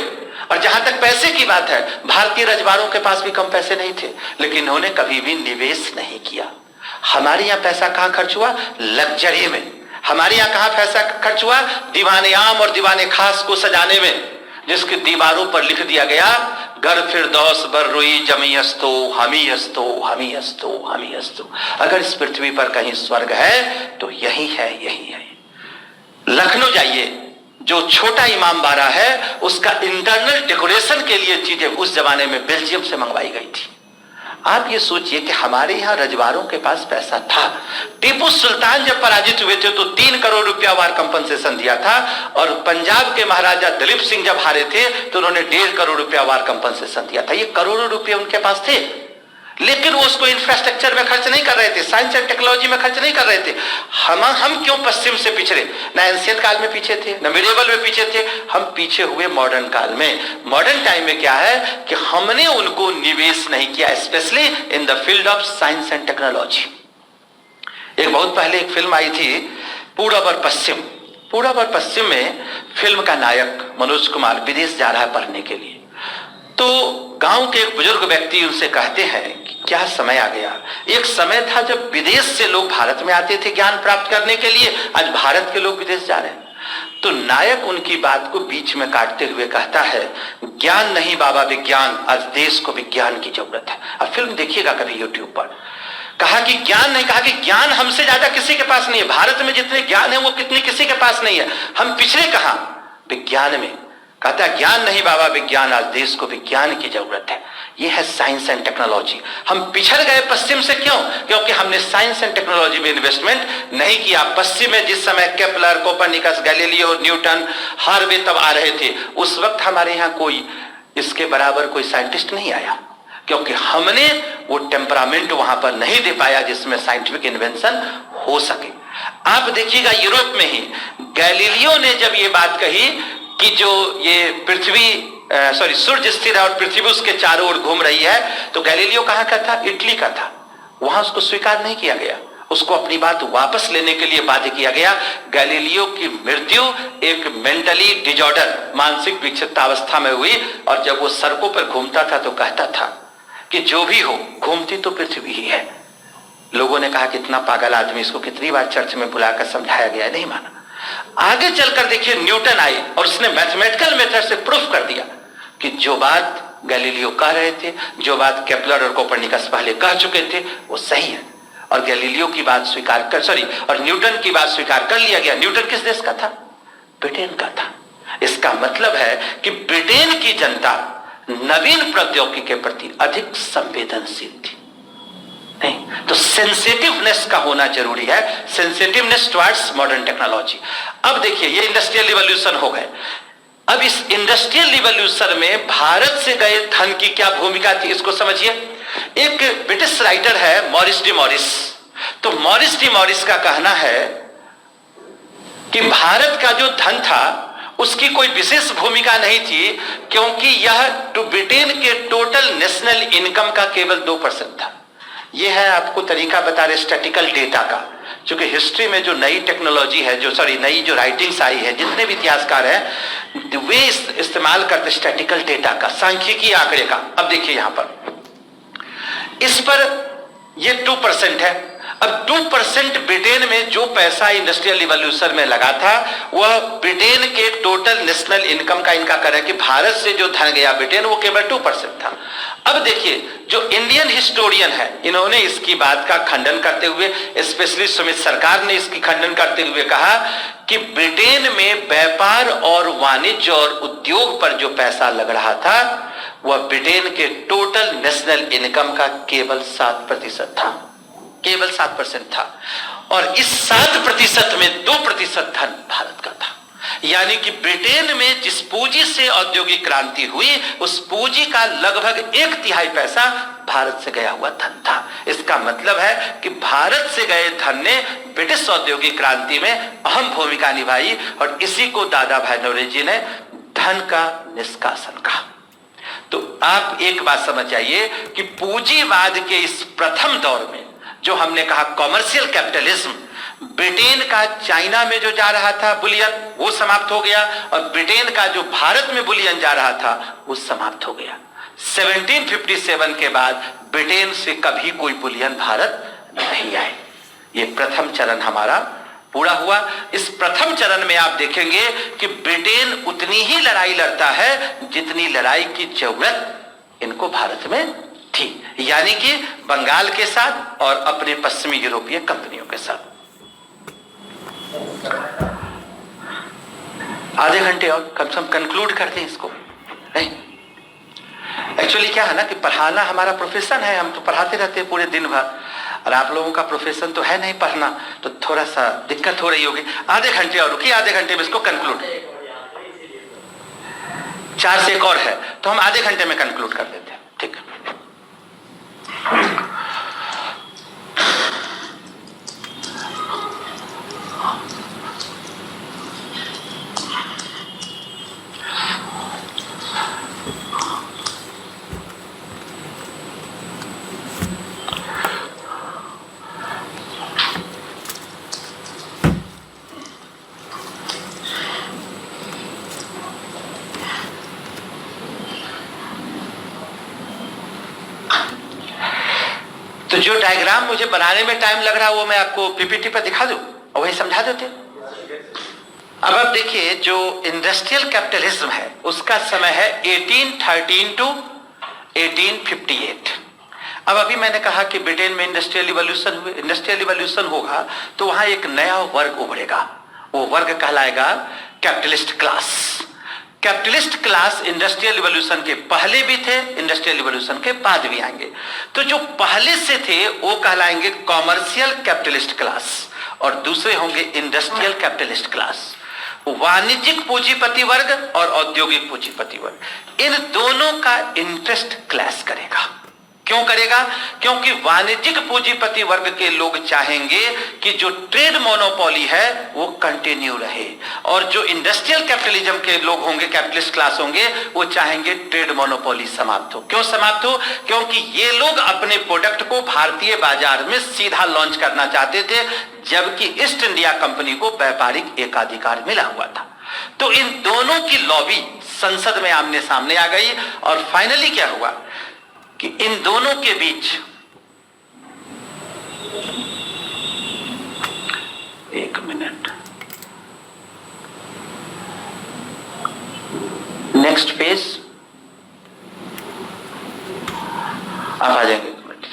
और जहां तक पैसे की बात है, भारतीय रजवाड़ों के पास भी कम पैसे नहीं थे, लेकिन इन्होंने कभी भी निवेश नहीं किया। हमारे यहां पैसा कहां खर्च हुआ? लग्जरी में। हमारे यहां कहां पैसा खर्च हुआ? दीवाने आम और दीवाने खास को सजाने में, जिसकी दीवारों पर लिख दिया गया गर फिरदौस बर रुई जमी अस्तो हमी अस्तो हमी अस्तो हमी अस्तो। अगर इस पृथ्वी पर कहीं स्वर्ग है तो यही है, यही है। लखनऊ जाइए, जो छोटा इमाम बाड़ा है उसका इंटरनल डेकोरेशन के लिए चीजें उस जमाने में बेल्जियम से मंगवाई गई थी। आप ये सोचिए कि हमारे यहां रजवाड़ों के पास पैसा था। टीपू सुल्तान जब पराजित हुए थे तो 3 करोड़ रुपया वार कंपनसेशन दिया था, और पंजाब के महाराजा दलीप सिंह जब हारे थे तो उन्होंने 1.5 करोड़ रुपया वार कंपनसेशन दिया था। ये करोड़ों रुपये उनके पास थे, लेकिन वो उसको इंफ्रास्ट्रक्चर में खर्च नहीं कर रहे थे, साइंस एंड टेक्नोलॉजी में खर्च नहीं कर रहे थे। हम क्यों पश्चिम से पिछड़े? ना एंशिएंट काल में पीछे थे, ना मिडिएवल में पीछे थे, हम पीछे हुए मॉडर्न काल में। मॉडर्न टाइम में क्या है कि हमने उनको निवेश नहीं किया, specially in the field of science and technology. एक बहुत पहले एक फिल्म आई थी पूरब और पश्चिम। पूरब और पश्चिम में फिल्म का नायक मनोज कुमार विदेश जा रहा है पढ़ने के लिए, तो गांव के एक बुजुर्ग व्यक्ति उनसे कहते हैं कि क्या समय आ गया। एक समय था जब विदेश से लोग भारत में आते थे ज्ञान प्राप्त करने के लिए, आज भारत के लोग विदेश जा रहे हैं। तो नायक उनकी बात को बीच में काटते हुए कहता है, ज्ञान नहीं बाबा विज्ञान, आज देश को विज्ञान की जरूरत है। अब फिल्म देखिएगा कभी यूट्यूब पर। कहा कि ज्ञान नहीं, कहा कि ज्ञान हमसे ज्यादा किसी के पास नहीं है। भारत में जितने ज्ञान है वो कितने किसी के पास नहीं है। हम पिछड़े कहां? विज्ञान में। कहता है ज्ञान नहीं बाबा विज्ञान, आज देश को विज्ञान की जरूरत है। यह है साइंस एंड टेक्नोलॉजी। हम पिछड़ गए पश्चिम से, क्यों? क्योंकि हमने साइंस एंड टेक्नोलॉजी में इन्वेस्टमेंट नहीं किया। पश्चिम में जिस समय Kepler, Copernicus, Galileo, Newton, Harvey तब आ रहे थे, उस वक्त हमारे यहां कोई इसके बराबर कोई साइंटिस्ट नहीं आया, क्योंकि हमने वो टेम्परामेंट वहां पर नहीं दे पाया जिसमें साइंटिफिक इन्वेंशन हो सके। आप देखिएगा यूरोप में ही गैलीलियो ने जब ये बात कही कि जो ये पृथ्वी सूर्य स्थिर है और पृथ्वी उसके चारों ओर घूम रही है, तो गैलीलियो कहां का था? इटली का था। वहां उसको स्वीकार नहीं किया गया, उसको अपनी बात वापस लेने के लिए बाध्य किया गया। गैलीलियो की मृत्यु एक मेंटली डिजॉर्डर, मानसिक विक्षिप्तावस्था में हुई, और जब वो सड़कों पर घूमता था तो कहता था कि जो भी हो घूमती तो पृथ्वी ही है। लोगों ने कहा कितना पागल आदमी, इसको कितनी बार चर्च में बुलाकर समझाया गया, नहीं माना। आगे चलकर देखिए न्यूटन आए और उसने मैथमेटिकल मेथड से प्रूफ कर दिया कि जो बात गैलीलियो कह रहे थे, जो बात केपलर और कोपरनिकस पहले कह चुके थे, वो सही है। और गैलीलियो की बात स्वीकार कर और न्यूटन की बात स्वीकार कर लिया गया। न्यूटन किस देश का था? ब्रिटेन का था। इसका मतलब है कि ब्रिटेन की जनता नवीन प्रौद्योगिकी के प्रति अधिक संवेदनशील थी। नहीं तो सेंसिटिवनेस का होना जरूरी है, सेंसिटिवनेस टुवर्ड्स मॉडर्न टेक्नोलॉजी। अब देखिए ये इंडस्ट्रियल रिवॉल्यूशन हो गए। अब इस इंडस्ट्रियल रिवॉल्यूशन में भारत से गए धन की क्या भूमिका थी, इसको समझिए। एक ब्रिटिश राइटर है मॉरिस डी मॉरिस, तो मॉरिस डी मॉरिस का कहना है कि भारत का जो धन था उसकी कोई विशेष भूमिका नहीं थी, क्योंकि यह टू ब्रिटेन के टोटल नेशनल इनकम का केवल 2% था। यह है आपको तरीका बता रहे स्टैटिकल डेटा का, क्योंकि हिस्ट्री में जो नई टेक्नोलॉजी है, नई जो राइटिंग्स आई है, जितने भी इतिहासकार हैं वे इस्तेमाल करते स्टैटिकल डेटा का, सांख्यिकी आंकड़े का। अब देखिए यहां पर इस पर ये 2% है। अब 2% ब्रिटेन में जो पैसा इंडस्ट्रियल रिवॉल्यूशन में लगा था वह ब्रिटेन के टोटल नेशनल इनकम का इनका कर है कि भारत से जो धन गया ब्रिटेन वो केवल 2% था। अब देखिए जो इंडियन हिस्टोरियन है, इन्होंने इसकी बात का खंडन करते हुए, स्पेशली सुमित सरकार ने इसकी खंडन करते हुए कहा कि ब्रिटेन में व्यापार और वाणिज्य और उद्योग पर जो पैसा लग रहा था वह ब्रिटेन के टोटल नेशनल इनकम का केवल 7% था, केवल 7% था। और इस 7% में 2% धन भारत का था। यानी कि ब्रिटेन में जिस पूंजी से औद्योगिक क्रांति हुई उस पूंजी का लगभग 1/3 पैसा भारत से गया हुआ धन था। इसका मतलब है कि भारत से गए धन ने ब्रिटिश औद्योगिक क्रांति में अहम भूमिका निभाई, और इसी को दादा भाई नौरोजी ने धन का निष्कासन कहा। तो आप एक बात समझ जाइए कि पूंजीवाद के इस प्रथम दौर में जो हमने कहा कॉमर्शियल कैपिटलिज्म, ब्रिटेन का चाइना में जो जा रहा था बुलियन वो समाप्त हो गया, और ब्रिटेन का जो भारत में बुलियन जा रहा था वो समाप्त हो गया। 1757 के बाद ब्रिटेन से कभी कोई बुलियन भारत नहीं आए। ये प्रथम चरण हमारा पूरा हुआ। इस प्रथम चरण में आप देखेंगे कि ब्रिटेन उतनी ही लड़ाई लड़ता है जितनी लड़ाई की जरूरत इनको भारत में थी, यानी कि बंगाल के साथ और अपने पश्चिमी यूरोपीय कंपनियों के साथ। आधे घंटे और कम से कम कंक्लूड करते हैं इसको। नहीं एक्चुअली क्या है ना कि पढ़ाना हमारा प्रोफेशन है, हम तो पढ़ाते रहते हैं पूरे दिन भर, और आप लोगों का प्रोफेशन तो है नहीं पढ़ना, तो थोड़ा सा दिक्कत हो रही होगी। आधे घंटे और रुकिए, आधे घंटे में इसको कंक्लूड, 4 से एक और है तो हम आधे घंटे में कंक्लूड कर देते हैं, ठीक है। तो जो डायग्राम मुझे बनाने में टाइम लग रहा है वो मैं आपको पीपीटी पर दिखा दूं और वही समझा देते। अब आप देखिए, जो इंडस्ट्रियल कैपिटलिज्म है उसका समय है 1813 टू 1858। अब अभी मैंने कहा कि ब्रिटेन में इंडस्ट्रियल रिवॉल्यूशन होगा तो वहां एक नया वर्ग उभरेगा, वो वर्ग कहलाएगा capitalist class. Capitalist class industrial revolution के पहले भी थे, इंडस्ट्रियल रिवॉल्यूशन के बाद भी आएंगे। तो जो पहले से थे वो कहलाएंगे कॉमर्शियल कैपिटलिस्ट क्लास और दूसरे होंगे इंडस्ट्रियल कैपिटलिस्ट क्लास। वाणिज्यिक पूंजीपति वर्ग और औद्योगिक पूंजीपति वर्ग, इन दोनों का इंटरेस्ट क्लैश करेगा। क्यों करेगा? क्योंकि वाणिज्यिक पूंजीपति वर्ग के लोग चाहेंगे कि जो ट्रेड मोनोपोली है वो कंटिन्यू रहे, और जो इंडस्ट्रियल कैपिटलिज्म के लोग होंगे, कैपिटलिस्ट क्लास होंगे, वो चाहेंगे ट्रेड मोनोपोली समाप्त हो। क्यों समाप्त हो? क्योंकि ये लोग अपने प्रोडक्ट को भारतीय बाजार में सीधा लॉन्च करना चाहते थे, जबकि ईस्ट इंडिया कंपनी को व्यापारिक एकाधिकार मिला हुआ था। तो इन दोनों की लॉबी संसद में आमने सामने आ गई और फाइनली क्या हुआ कि इन दोनों के बीच एक मिनट, नेक्स्ट पेज आप आ जाएंगे। एक मिनट,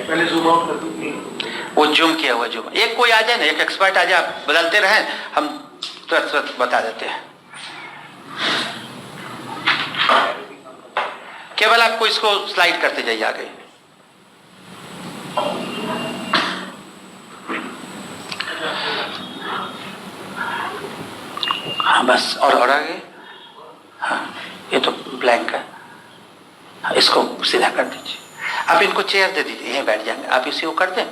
पहले जूम आउट कर दूं। वो जूम किया हुआ जूम, एक कोई आ जाए ना, एक एक्सपर्ट आ जाए, आप बदलते रहें, हम तुरंत बता देते हैं। केवल आपको इसको स्लाइड करते जाइए आगे। हाँ बस, और आगे। हाँ, ये तो ब्लैंक है। हाँ, इसको सीधा कर दीजिए। आप इनको चेयर दे दीजिए, यहीं बैठ जाएंगे। आप इसी को कर दें,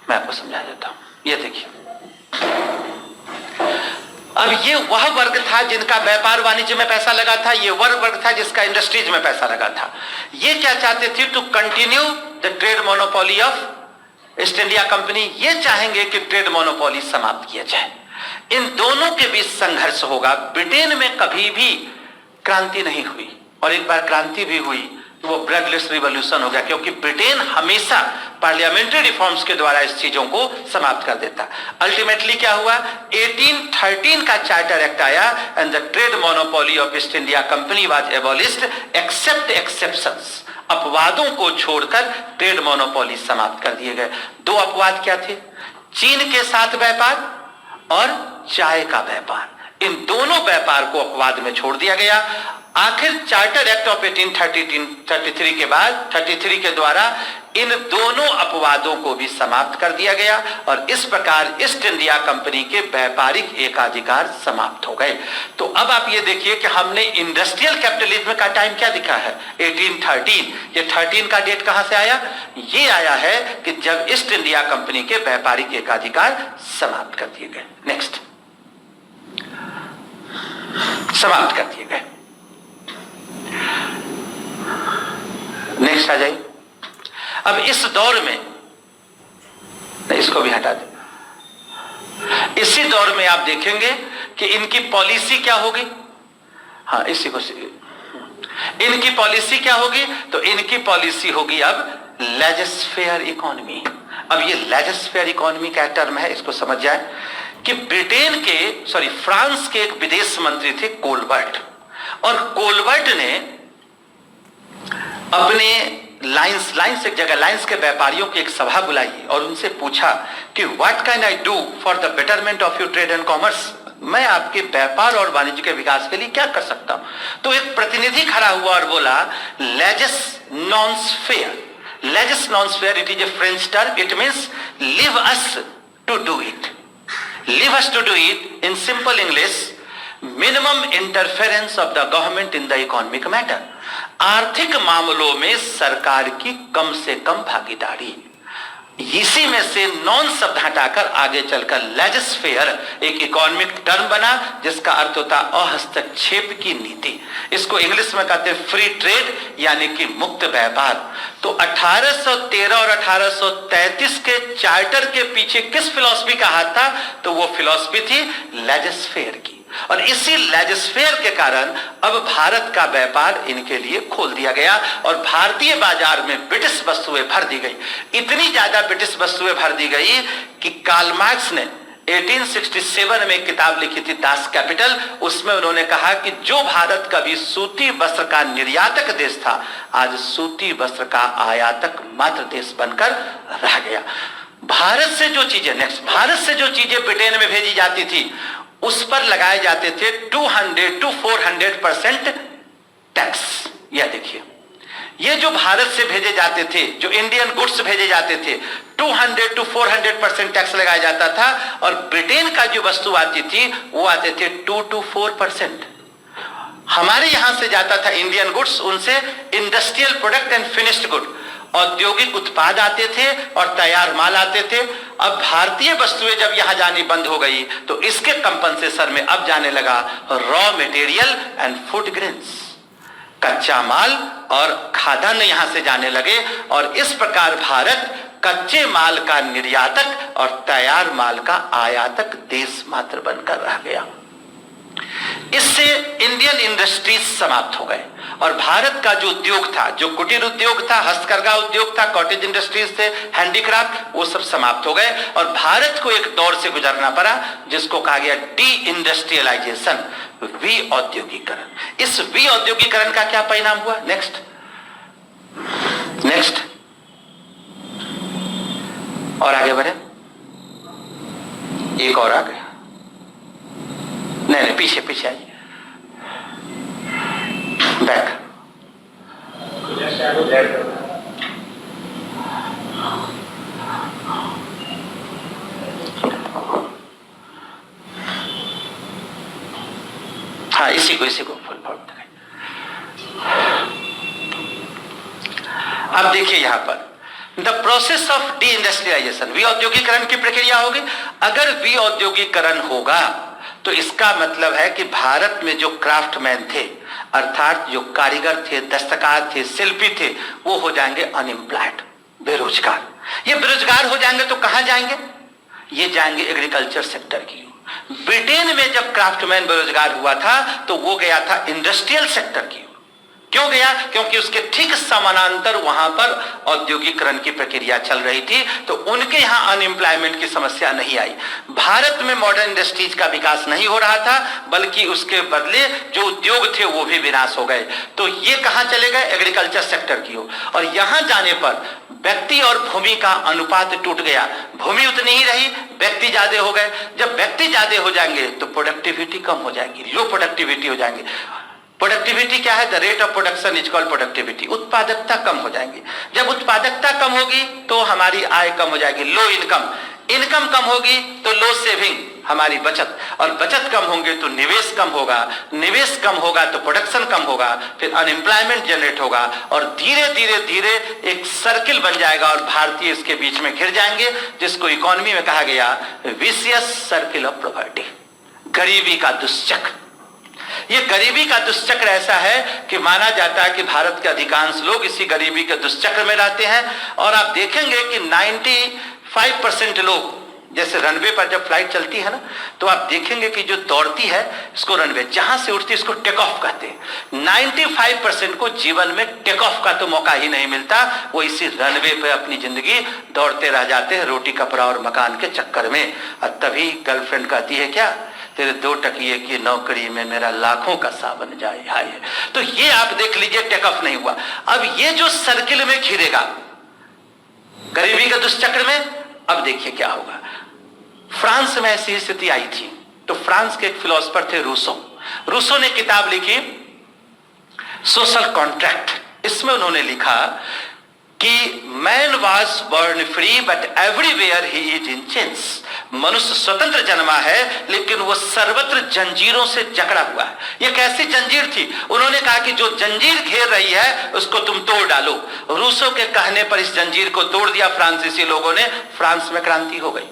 मैं आपको समझा देता हूं। ये देखिए, अब ये वह वर्ग था जिनका व्यापार वाणिज्य में पैसा लगा था, ये वह वर्ग था जिसका इंडस्ट्रीज में पैसा लगा था। ये क्या चाहते थे? To continue the trade monopoly of East India company. ये चाहेंगे कि ट्रेड मोनोपोली समाप्त किया जाए। इन दोनों के बीच संघर्ष होगा। ब्रिटेन में कभी भी क्रांति नहीं हुई, और एक बार क्रांति भी हुई वो ब्लडलेस रिवॉल्यूशन हो गया, क्योंकि ब्रिटेन हमेशा पार्लियामेंट्री रिफॉर्म्स के द्वारा इस चीजों को समाप्त कर देता। अल्टीमेटली क्या हुआ? 1813 का चार्टर एक्ट आया and the trade monopoly of East India company was abolished except exceptions. अपवादों को छोड़कर ट्रेड मोनोपोली समाप्त कर दिए गए। दो अपवाद क्या थे? चीन के साथ व्यापार और चाय का व्यापार। इन दोनों व्यापार को अपवाद में छोड़ दिया गया। आखिर चार्टर एक्ट ऑफ 1833 के बाद 33 के द्वारा इन दोनों अपवादों को भी समाप्त कर दिया गया, और इस प्रकार ईस्ट इंडिया कंपनी के व्यापारिक एकाधिकार समाप्त हो गए। तो अब आप ये देखिए कि हमने इंडस्ट्रियल कैपिटलिज्म का टाइम क्या दिखा है? 1813। ये 13 का डेट कहां से आया? ये आया है कि जब ईस्ट इंडिया कंपनी के व्यापारिक एकाधिकार समाप्त कर दिए गए। नेक्स्ट, समाप्त कर दिए गए। नेक्स्ट आ जाइए। अब इस दौर में, इसको भी हटा दें, इसी दौर में आप देखेंगे कि इनकी पॉलिसी क्या होगी। हाँ, इसी को, इनकी पॉलिसी क्या होगी? तो इनकी पॉलिसी होगी अब लेजर-फेयर इकोनॉमी। अब ये लेजर-फेयर इकोनॉमी का टर्म है, इसको समझ जाए कि फ्रांस के एक विदेश मंत्री थे कोलबर्ट, और कोलबर्ट ने अपने लाइन्स एक जगह, लाइन्स के व्यापारियों की एक सभा बुलाई और उनसे पूछा कि what can I do for the betterment of your trade and commerce. मैं आपके व्यापार और वाणिज्य के विकास के लिए क्या कर सकता हूं? तो एक प्रतिनिधि खड़ा हुआ और बोला, laissez nous faire. Laissez nous faire, it is a French term, it means leave us to do it. Leave us to do it in simple English, minimum interference of the government in the economic matter. आर्थिक मामलों में सरकार की कम से कम भागीदारी। इसी में से नॉन शब्द हटाकर आगे चलकर लेजिस्फेयर एक इकोनॉमिक टर्म बना जिसका अर्थ होता अहस्तक्षेप की नीति। इसको इंग्लिश में कहते हैं फ्री ट्रेड यानी कि मुक्त व्यापार। तो 1813 और 1833 के चार्टर के पीछे किस फिलॉसफी का हाथ था? तो वो फिलॉसफी थी लेजिस्फेयर की। और इसी लेजिस्फेयर के कारण अब भारत का व्यापार इनके लिए खोल दिया गया और भारतीय बाजार में ब्रिटिश वस्तुएं भर दी गई। इतनी ज्यादा ब्रिटिश वस्तुएं भर दी गई कि कार्ल मार्क्स ने 1867 में एक किताब लिखी थी दास कैपिटल। उसमें उन्होंने कहा कि जो भारत कभी सूती वस्त्र का निर्यातक देश था, आज सूती वस्त्र का आयातक मात्र देश बनकर रह गया। भारत से जो चीजें ब्रिटेन में भेजी जाती थी उस पर लगाए जाते थे 200 to 400% टैक्स। यह देखिए, ये जो भारत से भेजे जाते थे, जो इंडियन गुड्स भेजे जाते थे, 200 to 400% टैक्स लगाया जाता था। और ब्रिटेन का जो वस्तु आती थी वो आते थे 2 to 4%। हमारे यहां से जाता था इंडियन गुड्स, उनसे industrial product and finished good, औद्योगिक उत्पाद आते थे और तैयार माल आते थे। अब भारतीय वस्तुएं जब यहां जानी बंद हो गई तो इसके कंपनसेशन में अब जाने लगा raw material and food grains, कच्चा माल और खाद्यान्न यहां से जाने लगे। और इस प्रकार भारत कच्चे माल का निर्यातक और तैयार माल का आयातक देश मात्र बनकर रह गया। इससे इंडियन इंडस्ट्रीज समाप्त हो गए और भारत का जो उद्योग था, जो कुटीर उद्योग था, हस्तकरघा उद्योग था, कॉटेज इंडस्ट्रीज थे, हैंडीक्राफ्ट, वो सब समाप्त हो गए और भारत को एक दौर से गुजरना पड़ा जिसको कहा गया डी इंडस्ट्रियलाइजेशन, विऔद्योगीकरण। इस विऔद्योगीकरण का क्या परिणाम हुआ? नेक्स्ट और आगे बढ़े, एक और आगे, नहीं पीछे आइए, बैक। हाँ, इसी को फुल फॉर्म दिखाइए। अब देखिए यहां पर the process of deindustrialisation, विऔद्योगीकरण की प्रक्रिया होगी। अगर विऔद्योगीकरण होगा तो इसका मतलब है कि भारत में जो क्राफ्टमैन थे, अर्थात जो कारीगर थे, दस्तकार थे, शिल्पी थे, वो हो जाएंगे अनएम्प्लॉयड, बेरोजगार। ये बेरोजगार हो जाएंगे तो कहां जाएंगे? ये जाएंगे एग्रीकल्चर सेक्टर की। ब्रिटेन में जब क्राफ्टमैन बेरोजगार हुआ था तो वो गया था इंडस्ट्रियल सेक्टर की। क्यों गया? क्योंकि उसके ठीक समानांतर वहां पर औद्योगिकरण की प्रक्रिया चल रही थी, तो उनके यहां अनएम्प्लॉयमेंट की समस्या नहीं आई। भारत में मॉडर्न इंडस्ट्रीज का विकास नहीं हो रहा था, बल्कि उसके बदले जो उद्योग थे वो भी विनाश हो गए। तो ये कहां चले गए? एग्रीकल्चर सेक्टर की ओर। और यहां जाने पर व्यक्ति और भूमि का अनुपात टूट गया, भूमि उतनी ही रही, व्यक्ति ज्यादा हो गए। जब व्यक्ति ज्यादा हो जाएंगे तो प्रोडक्टिविटी कम हो जाएगी, लो प्रोडक्टिविटी हो जाएंगे। प्रोडक्टिविटी क्या है? The rate of production is called productivity. उत्पादकता कम हो जाएगी। जब उत्पादकता कम होगी तो हमारी आय कम हो जाएगी, लो इनकम कम होगी तो लो सेविंग, हमारी बचत, और बचत कम होंगे तो निवेश कम होगा, निवेश कम होगा तो प्रोडक्शन कम होगा, फिर अनएम्प्लॉयमेंट जनरेट होगा और धीरे धीरे एक सर्किल बन जाएगा और भारतीय इसके बीच में घिर जाएंगे, जिसको इकोनॉमी में कहा गया विशियस सर्किल ऑफ पॉवर्टी, गरीबी का दुष्चक्र। ये गरीबी का दुष्चक्र ऐसा है कि माना जाता है कि भारत के अधिकांश लोग इसी गरीबी के दुष्चक्र में रहते हैं। और आप देखेंगे कि 95% लोग, जैसे रनवे पर जब फ्लाइट चलती है ना, तो आप देखेंगे कि जो दौड़ती है इसको रनवे, जहां से उठती है इसको टेक ऑफ कहते हैं। 95% को जीवन में टेक ऑफ का तो मौका ही नहीं मिलता, वो इसी रनवे पे अपनी जिंदगी दौड़ते रह जाते हैं रोटी कपड़ा और मकान के चक्कर में। और तभी गर्लफ्रेंड कहती है क्या, तेरे 2 टकिए की नौकरी में मेरा लाखों का सावन जाए हाय। तो ये आप देख लीजिए, टेक ऑफ नहीं हुआ। अब ये जो सर्किल में घिरेगा गरीबी के दुष्चक्र में, अब देखिए क्या होगा। फ्रांस में ऐसी स्थिति आई थी, तो फ्रांस के एक फिलोसोफर थे रूसो ने किताब लिखी सोशल कॉन्ट्रैक्ट। इसमें उन्होंने लिखा कि man was born free but everywhere he is in chains. मनुष्य स्वतंत्र जन्मा है, लेकिन वो सर्वत्र जंजीरों से जकड़ा हुआ है। ये कैसी जंजीर थी? उन्होंने कहा कि जो जंजीर घेर रही है उसको तुम तोड़ डालो। रूसों के कहने पर इस जंजीर को तोड़ दिया फ्रांसीसी लोगों ने, फ्रांस में क्रांति हो गई।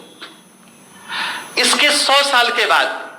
इसके 100 साल के बाद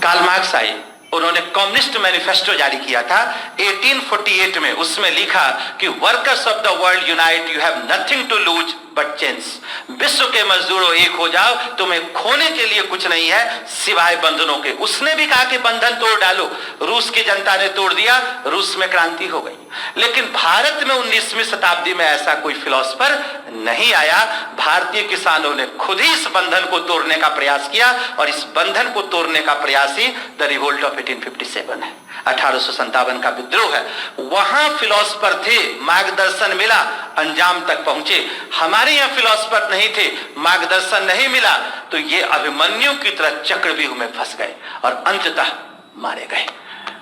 कार्ल मार्क्स आए, उन्होंने कम्युनिस्ट मैनिफेस्टो जारी किया था 1848 में। उसमें लिखा कि workers of the world unite, you have nothing to lose but chains. विश्व के मजदूरों एक हो जाओ, तुम्हें खोने के लिए कुछ नहीं है सिवाय बंधनों के। उसने भी कहा कि बंधन तोड़ डालो, रूस की जनता ने तोड़ दिया, रूस में क्रांति हो गई। लेकिन भारत में 19वीं शताब्दी में ऐसा कोई फिलोसफर नहीं आया। भारतीय किसानों ने खुद ही इस बंधन को तोड़ने का प्रयास किया, और इस बंधन को तोड़ने का प्रयास ही द रिवोल्ट ऑफ 1857 है, 1857 का विद्रोह है। वहां फिलोसफर थे, मार्गदर्शन मिला, अंजाम तक पहुंचे। हमारे यहां फिलोसफर नहीं थे, मार्गदर्शन नहीं मिला, तो ये अभिमन्यु की तरह चक्रव्यूह में फंस गए और अंततः मारे गए।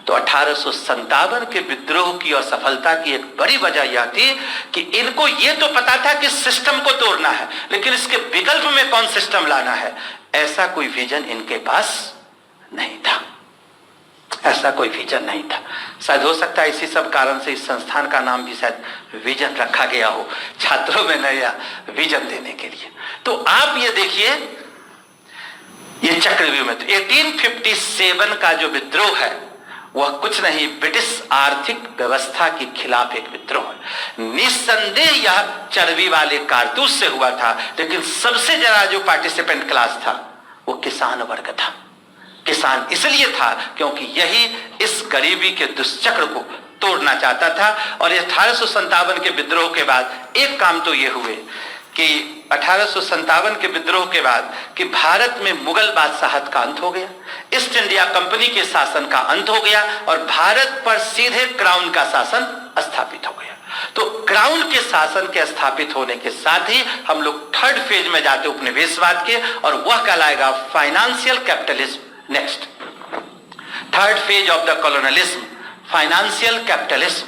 तो 1857 के विद्रोह की और सफलता की एक बड़ी वजह यह थी कि इनको यह तो पता था कि सिस्टम को तोड़ना है, लेकिन इसके विकल्प में कौन सिस्टम लाना है, ऐसा कोई विजन इनके पास नहीं था। ऐसा कोई विजन नहीं था। शायद हो सकता है इसी सब कारण से इस संस्थान का नाम भी शायद विजन रखा गया हो, छात्रों में नया विजन देने के लिए। तो आप ये देखिए, ये चक्रव्यूह में 1857 का जो विद्रोह है वह कुछ नहीं, ब्रिटिश आर्थिक व्यवस्था के खिलाफ एक विद्रोह है। निस्संदेह यह चर्बी वाले कारतूस से हुआ था, लेकिन सबसे ज्यादा जो पार्टिसिपेंट क्लास था वो किसान वर्ग था। किसान इसलिए था क्योंकि यही इस गरीबी के दुष्चक्र को तोड़ना चाहता था। और 1857 के विद्रोह के बाद एक काम तो ये हुए कि 1857 के विद्रोह के बाद कि भारत में मुगल बादशाहत का अंत हो गया, ईस्ट इंडिया कंपनी के शासन का अंत हो गया, और भारत पर सीधे क्राउन का शासन स्थापित हो गया। तो क्राउन के शासन के स्थापित होने के साथ ही हम लोग थर्ड फेज में जाते उपनिवेशवाद के, और वह कहलाएगा financial capitalism. Next, third phase of the colonialism, financial capitalism.